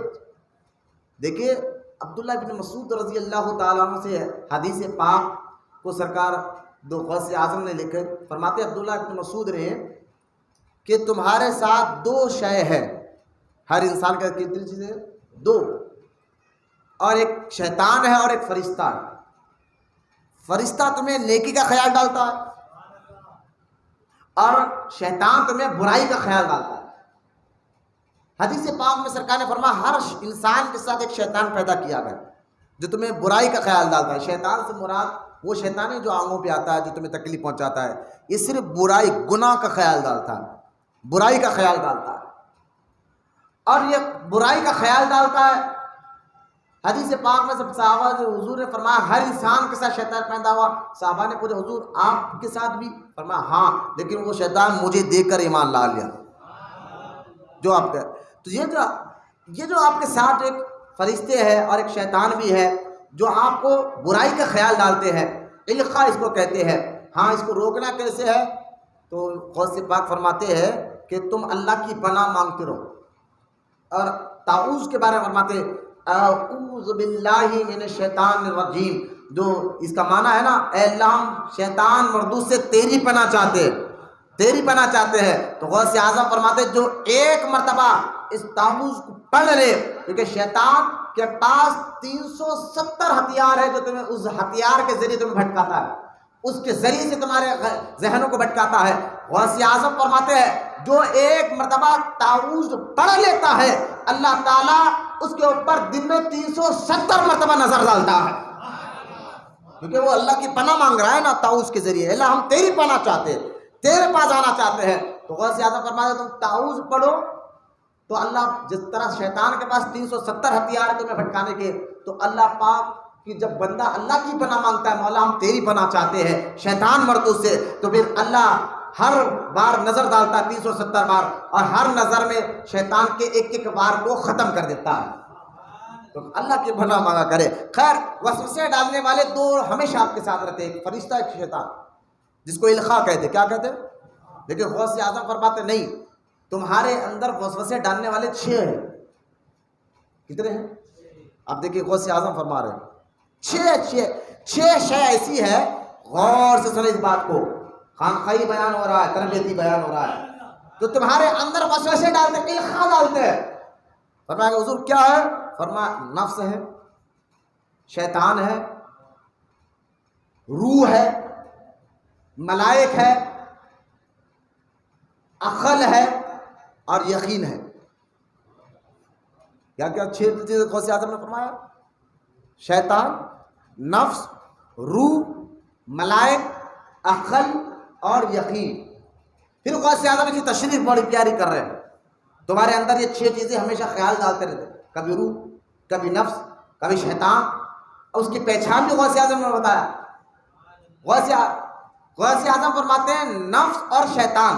دیکھیے عبداللہ بن مسعود رضی اللہ تعالیٰ عنہ سے حدیث پاک کو سرکار دو غوث اعظم نے لکھے، فرماتے عبداللہ بن مسعود نے کہ تمہارے ساتھ 2 شے ہے، ہر انسان کا کتنی چیزیں؟ 2، اور ایک شیطان ہے اور ایک فرشتہ ہے۔ فرشتہ تمہیں نیکی کا خیال ڈالتا ہے اور شیطان تمہیں برائی کا خیال ڈالتا ہے۔ حدیث پاک میں سرکار نے فرمایا ہر انسان کے ساتھ ایک شیطان پیدا کیا گیا جو تمہیں برائی کا خیال ڈالتا ہے۔ شیطان سے مراد وہ شیطان ہے جو آنگوں پہ آتا ہے، جو تمہیں تکلیف پہنچاتا ہے، یہ صرف برائی گناہ کا خیال ڈالتا ہے، برائی کا خیال ڈالتا ہے، اور یہ برائی کا خیال ڈالتا ہے۔ حدیث پاک میں سب صحابہ جو حضور نے فرمایا ہر انسان کے ساتھ شیطان پیدا ہوا، صحابہ نے پوچھا حضور آپ کے ساتھ بھی؟ فرمایا ہاں، لیکن وہ شیطان مجھے دیکھ کر ایمان لا لیا جو آپ کا۔ تو یہ جو آپ کے ساتھ ایک فرشتے ہیں اور ایک شیطان بھی ہے جو آپ کو برائی کا خیال ڈالتے ہیں، القاء اس کو کہتے ہیں۔ ہاں، اس کو روکنا کیسے ہے؟ تو غوث پاک فرماتے ہیں کہ تم اللہ کی پناہ مانگتے رہو، اور تعوذ کے بارے میں فرماتے اعوذ باللہ من الشیطان الرجیم، جو اس کا معنی ہے نا اے اللہ ہم شیطان مردود سے تیری پناہ چاہتے ہیں، تیری پناہ چاہتے ہیں۔ تو غوث اعظم فرماتے جو ایک مرتبہ اس تعوذ کو پڑھ لے، کیونکہ شیطان کے پاس 370 ہتھیار ہے جو تمہیں اس ہتھیار کے ذریعے تمہیں بھٹکاتا ہے، اس کے ذریعے سے تمہارے ذہنوں کو بھٹکاتا ہے۔ غوث اعظم فرماتے ہیں جو ایک مرتبہ تعوذ پڑھ لیتا ہے اللہ تعالیٰ اس کے اوپر دن میں 370 مرتبہ نظر ڈالتا ہے، کیونکہ وہ اللہ کی پناہ مانگ رہا ہے نا تعوذ کے ذریعے۔ اللہ ہم تیری پناہ چاہتے ہیں، تیرے پاس آنا چاہتے ہیں۔ تو غوث اعظم فرماتے تم تعوذ پڑھو تو اللہ جس طرح شیطان کے پاس 370 ہتھیار ہے تمہیں بھٹکانے کے، تو اللہ پاک کہ جب بندہ اللہ کی پناہ مانگتا ہے مولا ہم تیری پناہ چاہتے ہیں شیطان مردود سے، تو پھر اللہ ہر بار نظر ڈالتا ہے 370 بار، اور ہر نظر میں شیطان کے ایک ایک بار کو ختم کر دیتا ہے۔ تو اللہ کی پناہ مانگا کرے۔ خیر، وسوسے ڈالنے والے 2 ہمیشہ آپ کے ساتھ رہتے ہیں، ایک فرشتہ ایک شیطان، جس کو القاء کہتے۔ کیا کہتے؟ لیکن غوث اعظم فرماتے نہیں، تمہارے اندر وسوسے ڈالنے والے 6 ہیں۔ کتنے ہیں؟ آپ دیکھیے غوث اعظم فرما رہے ہیں 6 شے ایسی ہے، غور سے سنیں اس بات کو، خانقاہی بیان ہو رہا ہے، تربیتی بیان ہو رہا ہے، جو تمہارے اندر وسوسے ڈالتے ہیں، القاء ڈالتے ہیں۔ فرمایا کہ حضور کیا ہے؟ فرمایا نفس ہے، شیطان ہے، روح ہے، ملائک ہے، عقل ہے اور یقین ہے۔ کیا کیا 6 چیزیں غوث اعظم نے فرمایا؟ شیطان، نفس، روح، ملائک، عقل اور یقین۔ پھر غوث اعظم کی تشریح بڑی پیاری کر رہے ہیں، تمہارے اندر یہ 6 چیزیں ہمیشہ خیال ڈالتے رہتے، کبھی روح، کبھی نفس، کبھی شیطان، اور اس کی پہچان بھی غوث اعظم نے بتایا۔ غوث اعظم فرماتے ہیں نفس اور شیطان،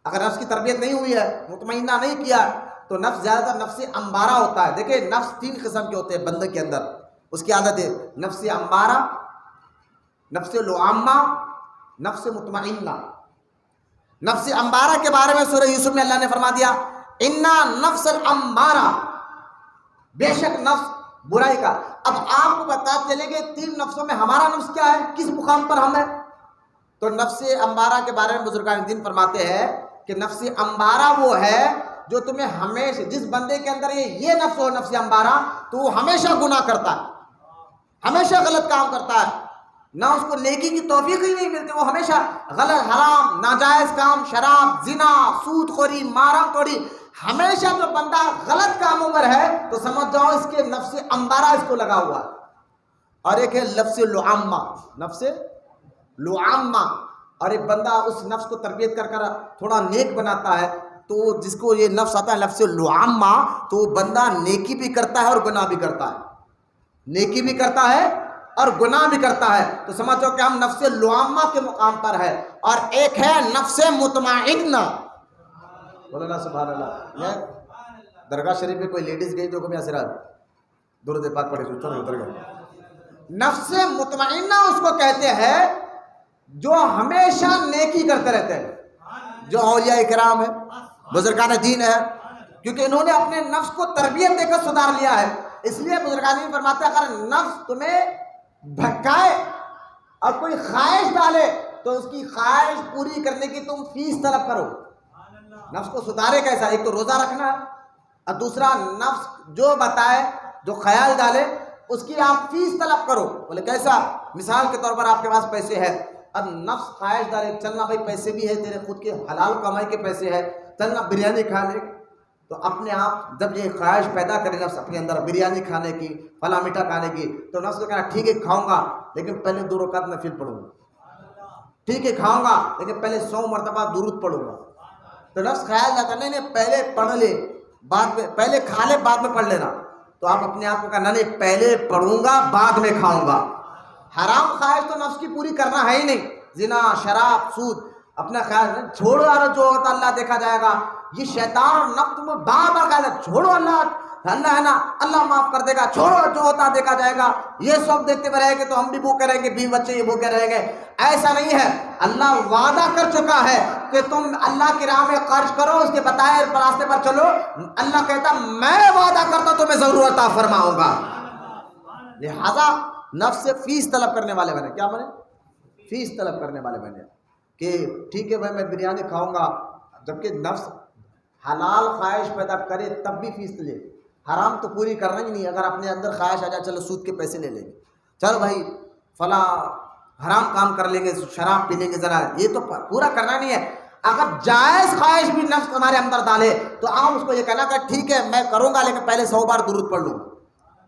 اگر نفس کی تربیت نہیں ہوئی ہے، مطمئنہ نہیں کیا، تو نفس زیادہ تر نفس امارہ ہوتا ہے۔ دیکھیں نفس 3 قسم کے ہوتے ہیں بندے کے اندر، اس کی عادت ہے نفس امارہ، نفس لعامہ، نفس مطمئنہ۔ نفس امارہ کے بارے میں سورہ یوسف میں اللہ نے فرما دیا انا نفس الامارہ، بے شک نفس برائی کا۔ اب آپ کو بتا چلے گے تین نفسوں میں ہمارا نفس کیا ہے، کس مقام پر ہم ہے؟ تو نفس امارہ کے بارے میں بزرگان دین فرماتے ہیں کہ نفس امارہ وہ ہے جو تمہیں ہمیشہ، جس بندے کے اندر یہ نفس ہو نفس امارہ، تو وہ ہمیشہ گناہ کرتا ہے، ہمیشہ غلط کام کرتا ہے، نہ اس کو نیکی کی توفیق ہی نہیں ملتی، وہ ہمیشہ غلط، حرام، ناجائز کام، شراب، زنا، سود خوری، مارا توڑی، ہمیشہ جو بندہ غلط کاموں پر ہے تو سمجھ جاؤ اس کے نفس امارہ اس کو لگا ہوا ہے۔ اور ایک ہے نفس لعامہ، نفس لعامہ، اور ایک بندہ اس نفس کو تربیت کر کر تھوڑا نیک بناتا ہے، تو جس کو یہ نفس آتا ہے نفس لعامہ، تو وہ بندہ نیکی بھی کرتا ہے اور گناہ بھی کرتا ہے، نیکی بھی کرتا ہے اور گناہ بھی کرتا ہے۔ تو سمجھو کہ ہم نفس لعامہ کے مقام پر ہے۔ اور ایک ہے نفس مطمئنہ، بولو نا سبحان اللہ۔ یہ درگاہ شریف میں کوئی لیڈیز گئی تو کبھی اسرار درود پاک پڑھے تو اتر گئے۔ نفس مطمئنہ اس کو کہتے ہیں جو ہمیشہ نیکی کرتے رہتے ہیں، جو اولیاء کرام ہیں، بزرگان دین ہے، کیونکہ انہوں نے اپنے نفس کو تربیت دے کر سدھار لیا ہے۔ اس لیے بزرگان دین فرماتے ہیں اگر نفس تمہیں بھٹکائے اور کوئی خواہش ڈالے تو اس کی خواہش پوری کرنے کی تم فیس طلب کرو۔ نفس کو سدھارے کیسا؟ ایک تو روزہ رکھنا، اور دوسرا نفس جو بتائے، جو خیال ڈالے، اس کی آپ فیس طلب کرو۔ بولے کیسا؟ مثال کے طور پر آپ کے پاس پیسے ہے، اب نفس خواہش ڈالے چلنا بھائی پیسے بھی ہے تیرے خود کے حلال کمائی کے پیسے ہے، چلنا بریانی کھا لے، تو اپنے آپ جب یہ خواہش پیدا کرے نفس اپنے اندر بریانی کھانے کی، فلاں میٹھا کھانے کی، تو نفس کو کہنا ٹھیک ہے کھاؤں گا لیکن پہلے 2 رکعت نفل پڑھوں گا، ٹھیک ہے کھاؤں گا لیکن پہلے 100 مرتبہ درود پڑھوں گا۔ تو نفس خیال جاتا نہیں پہلے پڑھ لے بعد میں، پہلے کھا لے بعد میں پڑھ لینا، تو آپ اپنے آپ کو کہنا نہیں پہلے پڑھوں گا بعد میں کھاؤں گا۔ حرام خواہش تو نفس کی پوری کرنا ہے ہی نہیں، زنا، شراب، سود، اپنا خیال چھوڑو یار، جو ہوتا اللہ دیکھا جائے گا، یہ شیطان اور نفس میں بار بار کہا ہے چھوڑو، اللہ ہے نا، اللہ معاف کر دے گا، چھوڑو جو ہوتا دیکھا جائے گا، یہ سب دیکھتے ہوئے رہیں گے تو ہم بھی بھوکے رہیں گے، بیوی بچے یہ بھوکے رہیں گے۔ ایسا نہیں ہے، اللہ وعدہ کر چکا ہے کہ تم اللہ کی راہ میں خرچ کرو، اس کے بتائے راستے پر چلو، اللہ کہتا میں وعدہ کرتا تمہیں ضرور عطا فرماؤں گا۔ لہذا نفس سے فیس طلب کرنے والے بنے، کیا بنے؟ فیس طلب کرنے والے بنے، کہ ٹھیک ہے بھائی میں بریانی کھاؤں گا، جبکہ نفس حلال خواہش پیدا کرے تب بھی فیس لے، حرام تو پوری کرنا ہی نہیں۔ اگر اپنے اندر خواہش آ جائے چلو سود کے پیسے لے لیں گے، چلو بھائی فلاں حرام کام کر لیں گے، شراب پی لیں گے ذرا، یہ تو پورا کرنا نہیں ہے۔ اگر جائز خواہش بھی نفس ہمارے اندر ڈالے تو آپ اس کو یہ کہنا کہ ٹھیک ہے میں کروں گا لیکن پہلے 100 بار درود پڑھ لوں۔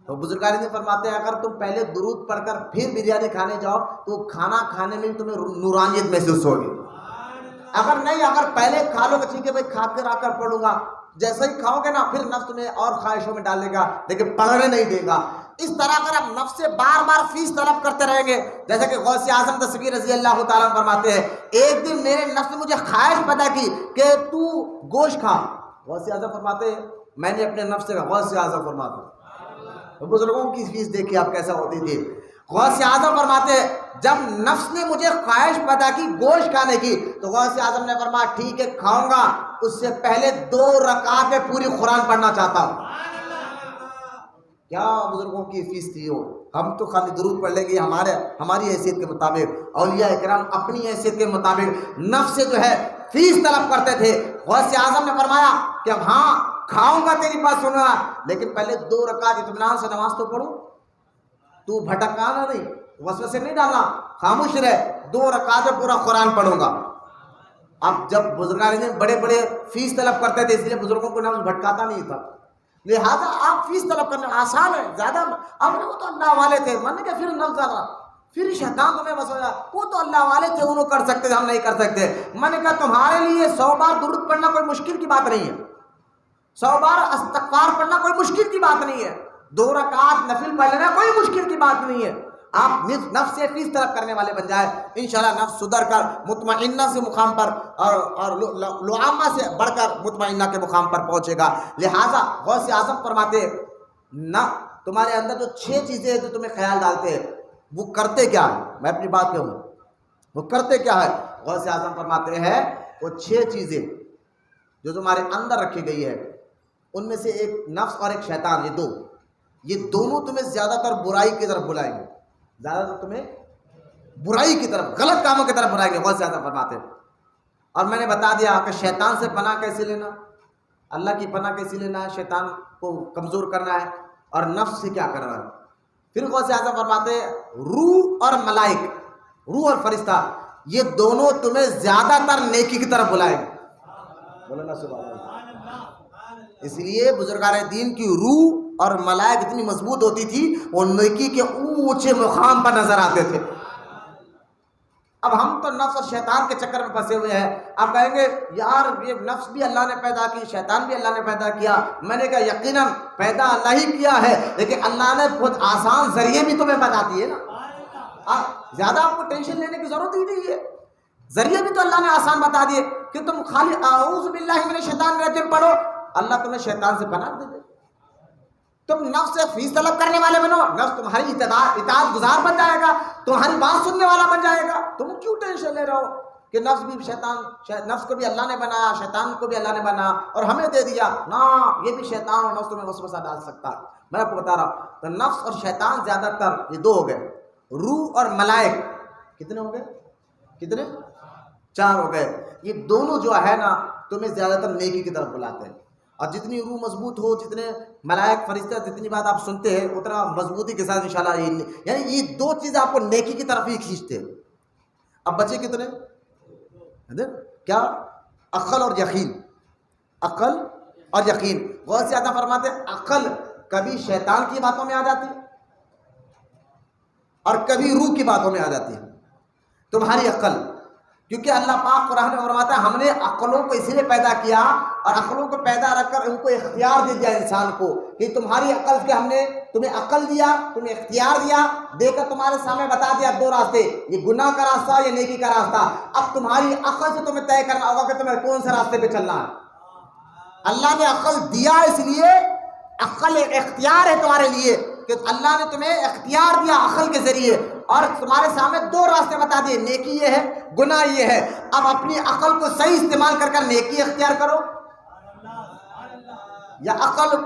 تو بزرگان نے فرماتے ہیں اگر تم پہلے درود پڑھ کر پھر بریانی کھانے جاؤ تو کھانا کھانے میں تمہیں نورانیت محسوس ہوگی۔ اگر نہیں، اگر پہلے کھا لو گے ٹھیک ہے بھائی کھا کر آ کر پڑھوں گا، جیسے ہی کھاؤ گے نا پھر نفس تمہیں اور خواہشوں میں ڈالے گا لیکن پڑھنے نہیں دے گا۔ اس طرح اگر آپ نفس سے بار بار فیس طلب کرتے رہیں گے، جیسے کہ غوث اعظم دستگیر رضی اللہ تعالیٰ عنہ فرماتے ہیں ایک دن میرے نفس نے مجھے خواہش پیدا کی کہ تو گوشت کھا۔ غوث اعظم فرماتے ہیں میں نے اپنے نفس سے کہا، غوث اعظم فرماتے بزرگوں کی فیس دیکھی آپ کیسا ہوتی تھی۔ غوث اعظم فرماتے جب نفس نے مجھے خواہش پیدا کی گوشت کھانے کی تو غوث اعظم نے فرمایا ٹھیک ہے کھاؤں گا، اس سے پہلے 2 رکعت میں پوری قرآن پڑھنا چاہتا ہوں۔ کیا بزرگوں کی فیس تھی وہ؟ ہم تو خالی درود پڑھ لیں گے ہماری حیثیت کے مطابق، اولیاء کرام اپنی حیثیت کے مطابق نفس سے جو ہے فیس طلب کرتے تھے۔ غوث اعظم نے فرمایا کہ ہاں کھاؤں گا تیری بات سننا لیکن پہلے 2 رکعت اطمینان سے نماز تو پڑھوں، تو بھٹکانا نہیں، وسوسے نہیں ڈالنا، خاموش رہ، 2 رکعت میں پورا قرآن پڑھوں گا۔ اب جب بزرگان نے بڑے بڑے فیس طلب کرتے تھے اس لیے بزرگوں کو نفس بھٹکاتا نہیں تھا، لہٰذا آپ فیس طلب کرنا آسان ہے زیادہ۔ اب وہ تو اللہ والے تھے، من نے کہا پھر نفس ڈالا، پھر شیطان تمہیں وسوسہ، وہ تو اللہ والے تھے انہوں کر سکتے تھے ہم نہیں کر سکتے۔ میں نے کہا تمہارے لیے 100 بار درود پڑھنا کوئی مشکل کی بات نہیں ہے، 100 بار استغفار پڑھنا کوئی مشکل کی بات نہیں ہے، 2 رکعت نفل پڑھ لینا کوئی مشکل کی بات نہیں ہے۔ آپ نفس سے فیس طلب کرنے والے بن جائے، انشاءاللہ نفس سدھر کر مطمئنہ سے مقام پر اور لعامہ سے بڑھ کر مطمئنہ کے مقام پر پہنچے گا۔ لہٰذا غوث اعظم فرماتے نہ تمہارے اندر جو 6 چیزیں ہیں جو تمہیں خیال ڈالتے ہیں، وہ کرتے کیا ہے؟ میں اپنی بات کہوں، وہ کرتے کیا ہے؟ غوث اعظم فرماتے ہیں وہ 6 چیزیں جو تمہارے اندر رکھی گئی ہے، ان میں سے ایک نفس اور ایک شیطان، یہ دونوں تمہیں زیادہ تر برائی کی طرف بلائیں گے، زیادہ تر تمہیں برائی کی طرف، غلط کاموں کی طرف بلائیں گے، غوث اعظم فرماتے ہیں۔ اور میں نے بتا دیا کہ شیطان سے پناہ کیسے لینا، اللہ کی پناہ کیسے لینا ہے، شیطان کو کمزور کرنا ہے، اور نفس سے کیا کرنا ہے۔ پھر غوث اعظم فرماتے ہیں روح اور ملائک، روح اور فرشتہ، یہ دونوں تمہیں زیادہ تر نیکی کی طرف بلائیں گے، بولنا سبحان اللہ۔ اس لیے بزرگان دین کی روح اور ملائک اتنی مضبوط ہوتی تھی، وہ نیکی کے اونچے مقام پر نظر آتے تھے۔ اب ہم تو نفس اور شیطان کے چکر میں پھنسے ہوئے ہیں۔ آپ کہیں گے یار یہ نفس بھی اللہ نے پیدا کی، شیطان بھی اللہ نے پیدا کیا۔ میں نے کہا یقیناً پیدا اللہ ہی کیا ہے، لیکن اللہ نے بہت آسان ذریعے بھی تمہیں بتا دیے نا، زیادہ آپ کو ٹینشن لینے کی ضرورت ہی نہیں ہے، ذریعے بھی تو اللہ نے آسان بتا دیے کہ تم خالی اعوذ باللہ من الشیطان الرجیم پڑھو، اللہ تمہیں شیطان سے پناہ دے دے۔ تم نفس سے فیس طلب کرنے والے بنو، نفس تمہاری اطاعت گزار بن جائے گا، تمہاری بات سننے والا بن جائے گا۔ تم کیوں ٹینشن لے رہے ہو کہ نفس بھی نفس کو بھی اللہ نے بنایا، شیطان کو بھی اللہ نے بنایا اور ہمیں دے دیا نا، یہ بھی شیطان اور نفس تمہیں وسوسہ ڈال سکتا ہے۔ میں آپ کو بتا رہا ہوں، تو نفس اور شیطان زیادہ تر یہ 2 ہو گئے، روح اور ملائک کتنے ہو گئے؟ کتنے؟ 4 ہو گئے۔ یہ دونوں جو ہے نا تمہیں زیادہ تر نیکی کی طرف بلاتے ہیں، اور جتنی روح مضبوط ہو، جتنے ملائک فرشتہ جتنی بات آپ سنتے ہیں اتنا مضبوطی کے ساتھ انشاءاللہ یعنی یہ 2 چیزیں آپ کو نیکی کی طرف ہی کھینچتے ہیں۔ اب بچے کتنے؟ کیا؟ عقل اور یقین، عقل اور یقین۔ غوث اعظم فرماتے ہیں عقل کبھی شیطان کی باتوں میں آ جاتی ہے اور کبھی روح کی باتوں میں آ جاتی ہے۔ تمہاری عقل، کیونکہ اللہ پاک قرآن میں فرماتا ہے ہم نے عقلوں کو اسی لیے پیدا کیا، اور عقلوں کو پیدا رکھ کر ان کو اختیار دے دیا انسان کو کہ تمہاری عقل کے ہم نے تمہیں عقل دیا، تمہیں اختیار دیا، دے کر تمہارے سامنے بتا دیا 2 راستے، یہ گناہ کا راستہ، یہ نیکی کا راستہ۔ اب تمہاری عقل سے تمہیں طے کرنا ہوگا کہ تمہیں کون سے راستے پہ چلنا ہے۔ اللہ نے عقل دیا، اس لیے عقل ایک اختیار ہے تمہارے لیے کہ اللہ نے تمہیں اختیار دیا عقل کے ذریعے، اور تمہارے سامنے 2 راستے بتا دیے، نیکی یہ ہے، گناہ یہ ہے۔ اب اپنی عقل کو صحیح استعمال کر کر نیکی اختیار کرو، یا عقل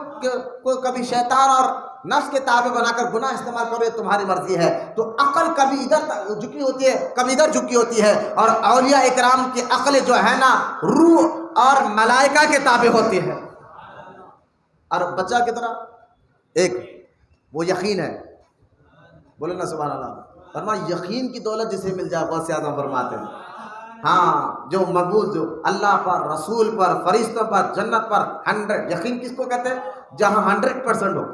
کو کبھی شیطان اور نفس کے تابع بنا کر گناہ استعمال کرو، یہ تمہاری مرضی ہے۔ تو عقل کبھی ادھر جھکی ہوتی ہے، کبھی ادھر جھکی ہوتی ہے، اور اولیاء اکرام کی عقل جو ہے نا روح اور ملائکہ کے تابع ہوتی ہے۔ اور بچہ کتنا؟ ایک، وہ یقین ہے، بولے نا سبحان اللہ۔ فرمایا یقین کی دولت جسے مل جائے، غوث اعظم فرماتے ہیں ہاں جو مقبول، جو اللہ پر، رسول پر، فرشتوں پر، جنت پر 100، یقین کس کو کہتے ہیں؟ جہاں 100% ہو،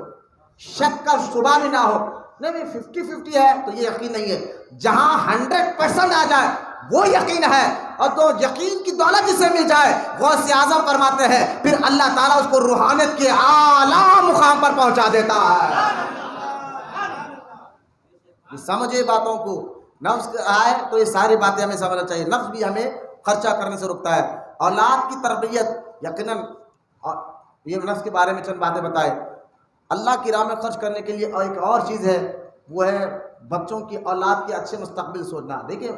شک کا شبہ بھی نہ ہو۔ نہیں 50-50 ہے تو یہ یقین نہیں ہے، جہاں 100% آ جائے وہ یقین ہے۔ اور تو یقین کی دولت جسے مل جائے، غوث اعظم فرماتے ہیں پھر اللہ تعالیٰ اس کو روحانیت کے اعلیٰ مقام پر پہنچا دیتا ہے۔ سمجھے باتوں کو، نفس آئے تو یہ ساری باتیں ہمیں سمجھنا چاہیے۔ نفس بھی ہمیں خرچہ کرنے سے روکتا ہے، اولاد کی تربیت یقیناً، یہ نفس کے بارے میں چند باتیں بتائے۔ اللہ کی راہ میں خرچ کرنے کے لیے ایک اور چیز ہے، وہ ہے بچوں کی، اولاد کے اچھے مستقبل سوچنا۔ دیکھیں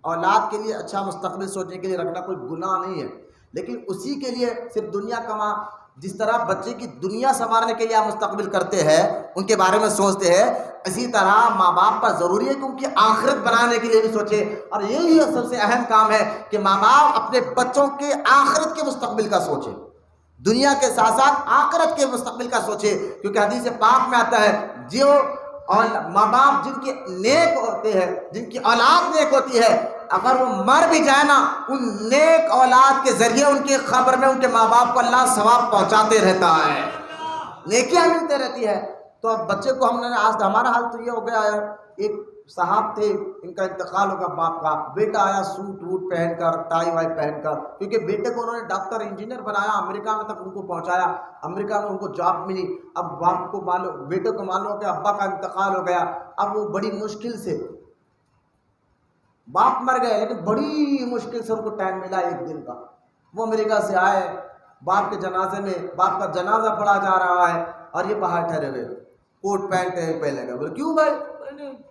اولاد کے لیے اچھا مستقبل سوچنے کے لیے رکھنا کوئی گناہ نہیں ہے، لیکن اسی کے لیے صرف دنیا کما، جس طرح بچے کی دنیا سنوارنے کے لیے آپ مستقبل کرتے ہیں، ان کے بارے میں سوچتے ہیں، اسی طرح ماں باپ پر ضروری ہے کہ ان کی آخرت بنانے کے لیے بھی سوچے۔ اور یہی سب سے اہم کام ہے کہ ماں باپ اپنے بچوں کے آخرت کے مستقبل کا سوچے، دنیا کے ساتھ ساتھ آخرت کے مستقبل کا سوچے، کیونکہ حدیث پاک میں آتا ہے جو ماں باپ جن کے نیک ہوتے ہیں، جن کی اولاد نیک ہوتی ہے، اگر وہ مر بھی جائے نا، ان نیک اولاد کے ذریعے ان کے قبر میں ان کے ماں باپ کو اللہ ثواب پہنچاتے رہتا ہے، نیکیاں ملتے رہتی ہے۔ تو اب بچے کو ہم نے آج، ہمارا حال تو یہ ہو گیا ہے، ایک صاحب تھے، ان کا انتقال ہوگا، باپ کا بیٹا آیا سوٹ ووٹ پہن کر، ٹائی وائی پہن کر، کیونکہ بیٹے کو انہوں نے ڈاکٹر انجینئر بنایا، امریکہ میں تک ان کو پہنچایا، امریکہ میں ان کو جاب ملی۔ اب باپ کو معلوم، بیٹے کو معلوم کہ ابا کا انتقال ہو گیا، اب وہ بڑی مشکل سے، باپ مر گئے لیکن بڑی مشکل سے ان کو ٹائم ملا 1 دن کا، وہ امریکہ سے آئے، باپ کے جنازے میں، باپ کا جنازہ پڑھا جا رہا ہے اور یہ باہر ٹھہرے ہوئے۔ کوٹ پینٹ پہلے گا. بولے کیوں بھائی؟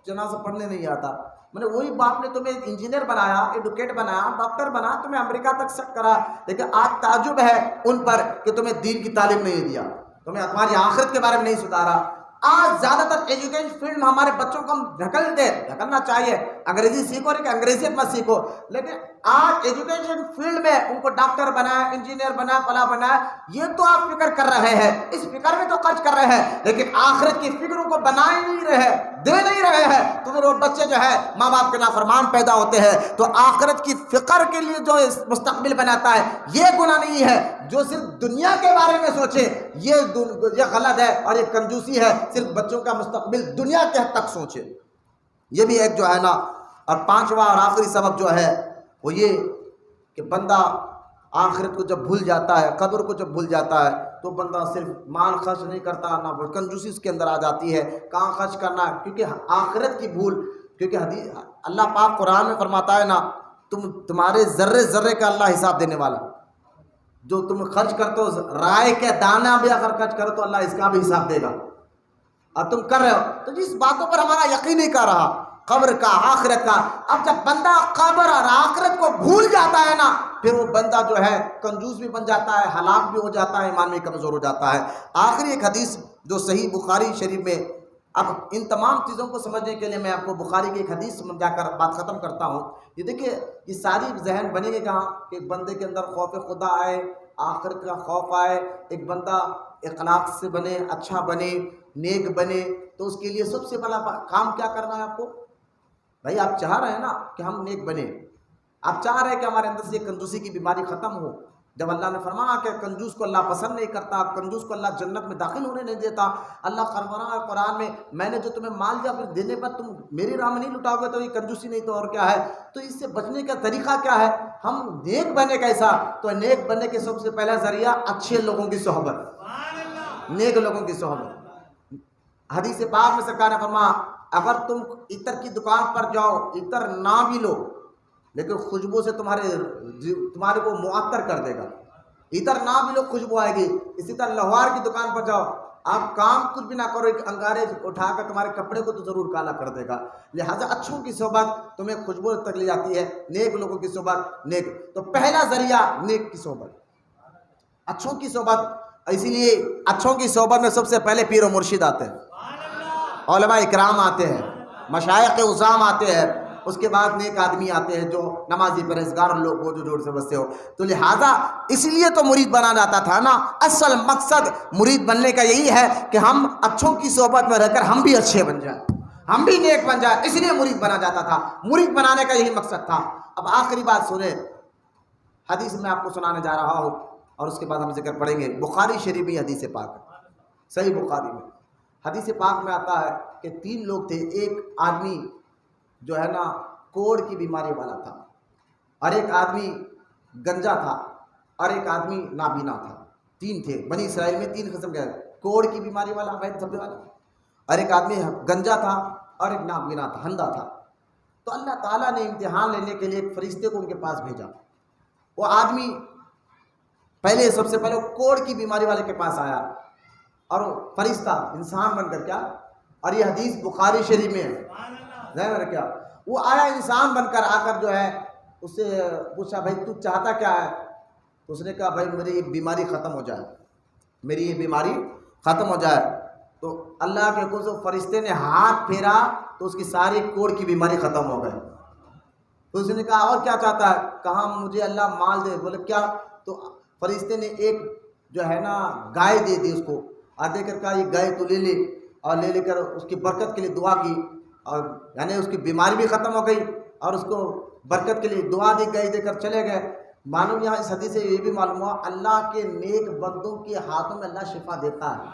جنازہ پڑھنے نہیں آتا. میں نے وہی باپ نے تمہیں انجینئر بنایا, ایڈوکیٹ بنایا, ڈاکٹر بنا, تمہیں امریکہ تک سیٹ کرا, لیکن آج تعجب ہے ان پر کہ تمہیں دین کی تعلیم نہیں دیا, تمہیں تمہاری آخرت کے بارے میں نہیں سدھارا. آج زیادہ تر ایجوکیشن فیلڈ میں ہمارے بچوں کو ہم ڈھکلنا چاہیے. انگریزی سیکھو لیکن انگریزیت مت سیکھو, لیکن آج ایجوکیشن فیلڈ میں ان کو ڈاکٹر بنایا, انجینئر بنایا, فلاں بنایا. یہ تو آپ فکر کر رہے ہیں, اس فکر میں تو خرچ کر رہے ہیں, لیکن آخرت کی فکروں کو بنا ہی نہیں رہے, دے نہیں رہے ہیں. تو پھر وہ بچے جو ہے ماں باپ کے نافرمان پیدا ہوتے ہیں. تو آخرت کی فکر کے لیے جو مستقبل بناتا ہے یہ گناہ نہیں ہے. جو صرف دنیا کے بارے میں سوچے یہ غلط ہے, اور یہ کنجوسی ہے. صرف بچوں کا مستقبل دنیا کے حد تک سوچے, یہ بھی ایک جو ہے نا. اور پانچواں اور آخری سبب جو ہے وہ یہ کہ بندہ آخرت کو جب بھول جاتا ہے, قبر کو جب بھول جاتا ہے, تو بندہ صرف مال خرچ نہیں کرتا, نہ کنجوسی اس کے اندر آ جاتی ہے. کہاں خرچ کرنا ہے, کیونکہ آخرت کی بھول. کیونکہ اللہ پاک قرآن میں فرماتا ہے نا, تمہارے ذرے ذرے کا اللہ حساب دینے والا. جو تم خرچ کرتے ہو, رائے کے دانہ بھی اگر خرچ کرو تو اللہ اس کا بھی حساب دے گا. اور تم کر رہے ہو تو جس باتوں پر ہمارا یقین نہیں کر رہا, قبر کا, آخرت کا. اب جب بندہ قبر اور آخرت کو بھول جاتا ہے نا, پھر وہ بندہ جو ہے کنجوس بھی بن جاتا ہے, ہلاک بھی ہو جاتا ہے, ایمان میں کمزور ہو جاتا ہے. آخری ایک حدیث جو صحیح بخاری شریف میں, اب ان تمام چیزوں کو سمجھنے کے لیے میں آپ کو بخاری کی ایک حدیث سمجھا کر بات ختم کرتا ہوں. یہ دیکھیے, یہ ساری ذہن بنے گی کہاں کہ ایک بندے کے اندر خوف خدا آئے, آخرت کا خوف آئے, ایک بندہ اخلاق سے بنے, اچھا بنے, نیک بنے. تو اس کے لیے سب سے بڑا کام کیا کرنا ہے آپ کو؟ بھائی آپ چاہ رہے ہیں نا کہ ہم نیک بنے, آپ چاہ رہے ہیں کہ ہمارے اندر سے کنجوسی کی بیماری ختم ہو. جب اللہ نے فرمایا کہ کنجوس کو اللہ پسند نہیں کرتا, کنجوس کو اللہ جنت میں داخل ہونے نہیں دیتا. اللہ فرمایا قرآن میں نے جو تمہیں مال دیا پھر دینے پر تم میری راہ میں نہیں لٹاؤ گے تو یہ کنجوسی نہیں تو اور کیا ہے. تو اس سے بچنے کا طریقہ کیا ہے؟ ہم نیک بنے کیسا؟ تو نیک بننے کے سب سے پہلا ذریعہ اچھے لوگوں کی صحبت, نیک لوگوں کی صحبت. حدیث پاک میں سرکار نے فرمایا, اگر تم عطر کی دکان پر جاؤ, عطر نہ بھی لو لیکن خوشبو سے تمہارے کو معطر کر دے گا. عطر نہ بھی لو, خوشبو آئے گی. اسی طرح لوہار کی دکان پر جاؤ, آپ کام کچھ بھی نہ کرو, ایک انگارے اٹھا کر تمہارے کپڑے کو تو ضرور کالا کر دے گا. لہٰذا اچھوں کی صحبت تمہیں خوشبو تک لے جاتی ہے, نیک لوگوں کی صحبت نیک. تو پہلا ذریعہ نیک کی صحبت, اچھوں کی صحبت. اسی لیے اچھوں کی صحبت میں سب سے پہلے پیر و مرشد آتے ہیں, علماء اکرام آتے ہیں, مشائخ عظام آتے ہیں, اس کے بعد نیک آدمی آتے ہیں جو نمازی پرہیزگار لوگ ہو, جو جوڑ سے بستے ہو. تو لہٰذا اس لیے تو مرید بنا جاتا تھا نا. اصل مقصد مرید بننے کا یہی ہے کہ ہم اچھوں کی صحبت میں رہ کر ہم بھی اچھے بن جائیں, ہم بھی نیک بن جائیں. اس لیے مرید بنا جاتا تھا, مرید بنانے کا یہی مقصد تھا. اب آخری بات سنیں, حدیث میں آپ کو سنانے جا رہا ہوں اور اس کے بعد ہم ذکر پڑھیں گے. بخاری شریف میں حدیث پاک, صحیح بخاری میں حدیث پاک میں آتا ہے کہ 3 لوگ تھے. ایک آدمی جو ہے نا کوڑ کی بیماری والا تھا, اور ایک آدمی گنجا تھا, اور ایک آدمی نابینا تھا. 3 تھے بنی اسرائیل میں, 3 قسم کے, کوڑ کی بیماری والا وید دھبے والا, اور ایک آدمی گنجا تھا, اور ایک نابینا تھا, اندھا تھا. تو اللہ تعالیٰ نے امتحان لینے کے لیے ایک فرشتے کو ان کے پاس بھیجا. وہ آدمی پہلے سب سے پہلے کوڑ کی بیماری والے کے پاس آیا, اور فرشتہ انسان بن کر, کیا, اور یہ حدیث بخاری شریف میں ہے, ظاہر ہے کیا, وہ آیا انسان بن کر, آ کر جو ہے اس سے پوچھا بھائی تو چاہتا کیا ہے؟ تو اس نے کہا بھائی میری یہ بیماری ختم ہو جائے, میری یہ بیماری ختم ہو جائے. تو اللہ کے حکم سے فرشتے نے ہاتھ پھیرا تو اس کی ساری کوڑ کی بیماری ختم ہو گئی. تو اس نے کہا اور کیا چاہتا ہے؟ کہا مجھے اللہ مال دے. بولے کیا؟ تو فرشتے نے ایک جو ہے نا گائے دے دی اس کو, اور دے کر کہا یہ گائے تو لے لے, اور لے کر اس کی برکت کے لیے دعا کی, اور یعنی اس کی بیماری بھی ختم ہو گئی اور اس کو برکت کے لیے دعا دی, گائے دے کر چلے گئے. معلوم یہاں اس حدیث سے یہ بھی معلوم ہوا اللہ کے نیک بندوں کے ہاتھوں میں اللہ شفا دیتا ہے.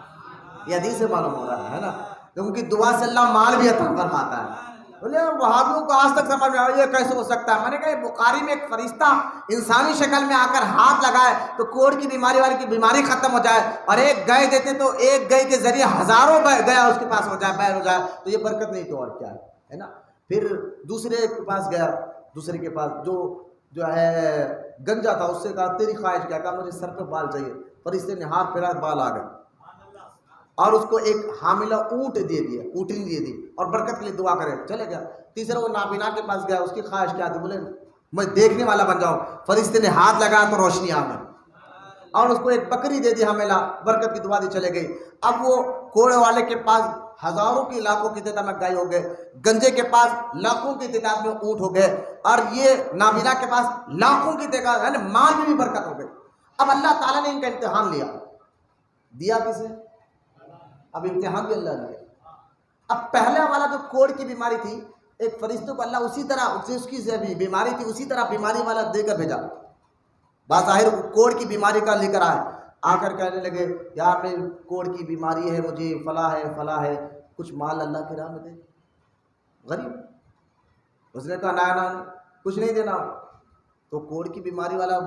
یہ حدیث سے معلوم ہو رہا ہے نا, کیونکہ دعا سے اللہ مال بھی عطا فرماتا ہے. بولے وہابیوں کو آج تک سمجھ میں آیا یہ کیسے ہو سکتا ہے؟ میں نے کہا یہ بخاری میں ایک فرشتہ انسانی شکل میں آ کر ہاتھ لگائے تو کوڑ کی بیماری والے کی بیماری ختم ہو جائے, اور ایک گائے دیتے تو ایک گائے کے ذریعے ہزاروں گیا اس کے پاس ہو جائے, بیل ہو جائے. تو یہ برکت نہیں تو اور کیا ہے نا. پھر دوسرے کے پاس گیا, دوسرے کے پاس جو ہے گنجا تھا, اس سے کہا تیری خواہش کیا؟ کہا مجھے سر پہ بال چاہیے. فرشتے نے ہاتھ پھیرا, بال آ گئے. اور اس کو ایک حاملہ اونٹ دے دیا، اونٹنی دے دی اور برکت کے لیے دعا کرے، چلے گیا۔ تیسرا وہ نابینا کے پاس گیا، اس کی خواہش کیا تھی؟ بولے میں دیکھنے والا بن جاؤں۔ فرشتے نے ہاتھ لگایا تو روشنی آ گئی، اور اس کو ایک بکری دے دی حاملہ، برکت کی دعا دی، چلے گئی۔ اب وہ کوڑے والے کے پاس ہزاروں کی لاکھوں کی تعداد میں گائے ہو گئے، گنجے کے پاس لاکھوں کی تعداد میں اونٹ ہو گئے، اور یہ نابینا کے پاس لاکھوں کی تعداد، یعنی مال میں بھی برکت ہو گئی۔ اب اللہ تعالیٰ نے ان کا امتحان لیا، دیا کسے؟ اب امتحان بھی اللہ نے۔ اب پہلا والا جو کوڑ کی بیماری تھی، ایک فرشتوں کو اللہ اسی طرح اس کی بھی بیماری تھی، اسی طرح بیماری والا دے کر بھیجا، بظاہر کوڑ کی بیماری کا لے کر آئے، آ کر کہنے لگے یار میں کوڑ کی بیماری ہے، مجھے فلاں ہے فلاں ہے، کچھ مال اللہ کی راہ میں دے۔ غریب، اس نے کہا نہ کچھ نہیں دینا۔ تو کوڑ کی بیماری والا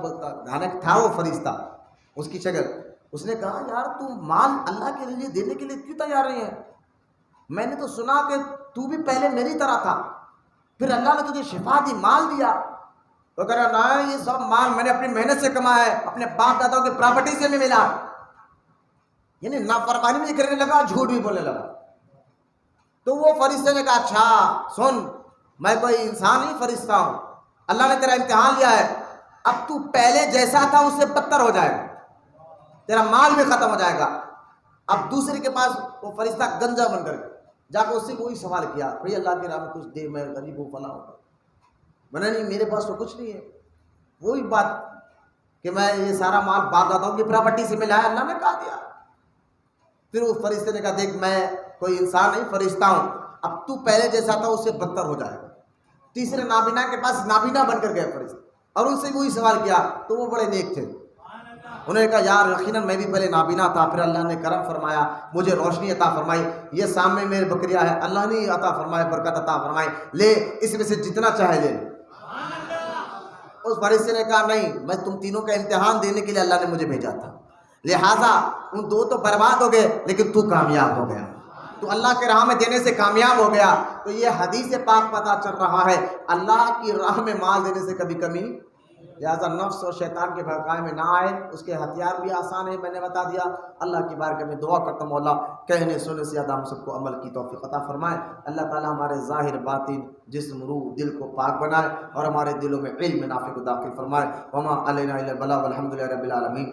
تھا وہ فرشتہ، اس کی شکل، اس نے کہا یار تو مال اللہ کے لیے دینے کے لیے کیوں تیار نہیں ہے؟ میں نے تو سنا کہ تو بھی پہلے میری طرح تھا، پھر اللہ نے تجھے شفا دی، مال دیا۔ تو کہہ رہا نہ یہ سب مال میں نے اپنی محنت سے کمایا ہے، اپنے باپ داداؤں کی پراپرٹی سے بھی ملا۔ یعنی نافرمانی بھی کرنے لگا، جھوٹ بھی بولنے لگا۔ تو وہ فرشتے نے کہا اچھا سن، میں کوئی انسان نہیں فرشتہ ہوں، اللہ نے تیرا امتحان لیا ہے، اب تو پہلے جیسا تھا اس سے بدتر ہو جائے گا، تیرا مال بھی ختم ہو جائے گا۔ اب دوسرے کے پاس وہ فرشتہ گنجا بن کر جا کے اس سے کوئی سوال کیا، بھئی اللہ کی راہ میں کچھ دے، میں غریب ہوں فلاں ہوں۔ میں نہیں، میرے پاس تو کچھ نہیں ہے۔ وہی بات کہ میں یہ سارا مال باپ داداؤں کی پراپرٹی سے ملا ہے، اللہ نے کہا دیا۔ پھر اس فرشتے نے کہا دیکھ میں کوئی انسان نہیں، فرشتہ ہوں، اب تو پہلے جیسا تھا اس سے بدتر ہو جائے گا۔ تیسرے نابینا کے پاس نابینا بن کر گئے فرشتے، اور ان سے وہی سوال کیا، تو وہ بڑے نیک تھے، انہوں نے کہا یار یقیناً میں بھی پہلے نابینا تھا، پھر اللہ نے کرم فرمایا، مجھے روشنی عطا فرمائی، یہ سامنے میرے بکریاں ہیں، اللہ نے عطا فرمایا، برکت عطا فرمائی، لے اس میں سے جتنا چاہے لے۔ اس فرشتے نے کہا نہیں، میں تم تینوں کا امتحان دینے کے لیے اللہ نے مجھے بھیجا تھا، لہٰذا ان دو تو برباد ہو گئے لیکن تو کامیاب ہو گیا، تو اللہ کے راہ میں دینے سے کامیاب ہو گیا۔ تو یہ حدیث پاک پتہ چل رہا ہے اللہ کی راہ میں مال دینے سے کبھی کمی، لہٰذا نفس اور شیطان کے بھڑکائے میں نہ آئے، اس کے ہتھیار بھی آسان ہے، میں نے بتا دیا۔ اللہ کی بارگاہ میں دعا کرتا ہوں مولا کہنے سننے سے زیادہ ہم سب کو عمل کی توفیق عطا فرمائے۔ اللہ تعالیٰ ہمارے ظاہر باطن جسم روح دل کو پاک بنائے، اور ہمارے دلوں میں علم نافع کو داخل فرمائے۔ وما علینا الا البلاغ والحمد للہ رب العالمین۔